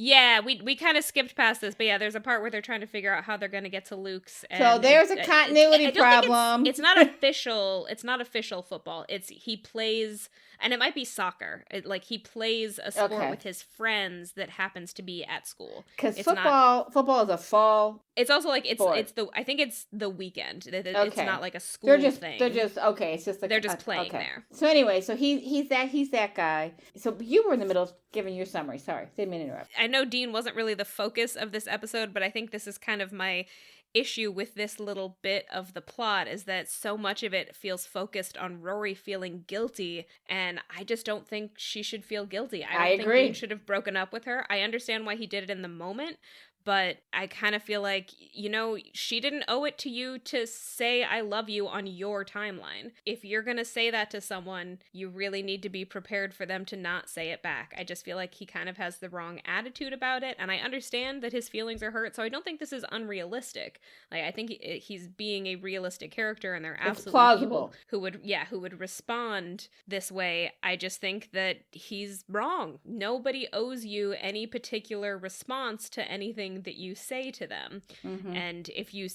A: Yeah, we kind of skipped past this, but yeah, there's a part where they're trying to figure out how they're going to get to Luke's. And
B: So there's a continuity problem.
A: It's not official. It's not official football. He plays, and it might be soccer. He plays a sport with his friends that happens to be at school.
B: Because football is a fall.
A: It's also I think it's the weekend. It's not like a school thing.
B: They're just It's just
A: they're just playing there.
B: So anyway, so he's that guy. So you were in the middle of giving your summary. Sorry, didn't mean to interrupt.
A: I know Dean wasn't really the focus of this episode, but I think this is kind of my issue with this little bit of the plot, is that so much of it feels focused on Rory feeling guilty, and I just don't think she should feel guilty. I don't think Dean should have broken up with her. I understand why he did it in the moment, but I kind of feel like, she didn't owe it to you to say I love you on your timeline. If you're going to say that to someone, you really need to be prepared for them to not say it back. I just feel like he kind of has the wrong attitude about it, and I understand that his feelings are hurt, so I don't think this is unrealistic. I think he's being a realistic character, and they're absolutely
B: plausible.
A: People who would respond this way. I just think that he's wrong. Nobody owes you any particular response to anything that you say to them. Mm-hmm. And if you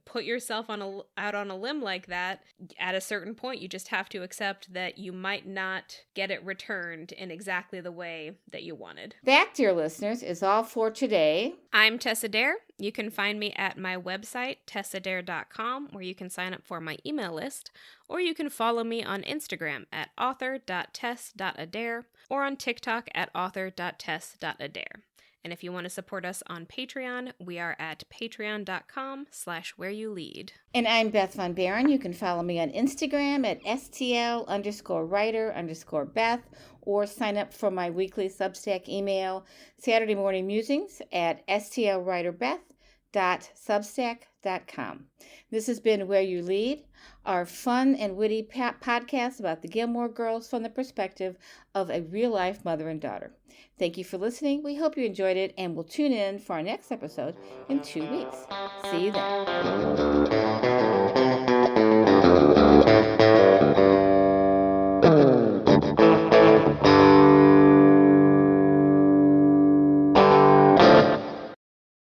A: put yourself out on a limb like that, at a certain point you just have to accept that you might not get it returned in exactly the way that you wanted.
B: That, dear listeners, is all for today.
A: I'm Tessa Dare. You can find me at my website, tessadare.com, where you can sign up for my email list, or you can follow me on Instagram at author.tess.adair or on TikTok at author.tess.adair. And if you want to support us on Patreon, we are at patreon.com/whereyoulead.
B: And I'm Beth Von Barron. You can follow me on Instagram at STL_writer_Beth, or sign up for my weekly Substack email, Saturday Morning Musings, at stlwriterbeth.substack.com. This has been Where You Lead, our fun and witty podcast about the Gilmore Girls from the perspective of a real-life mother and daughter. Thank you for listening. We hope you enjoyed it, and we'll tune in for our next episode in 2 weeks. See you then.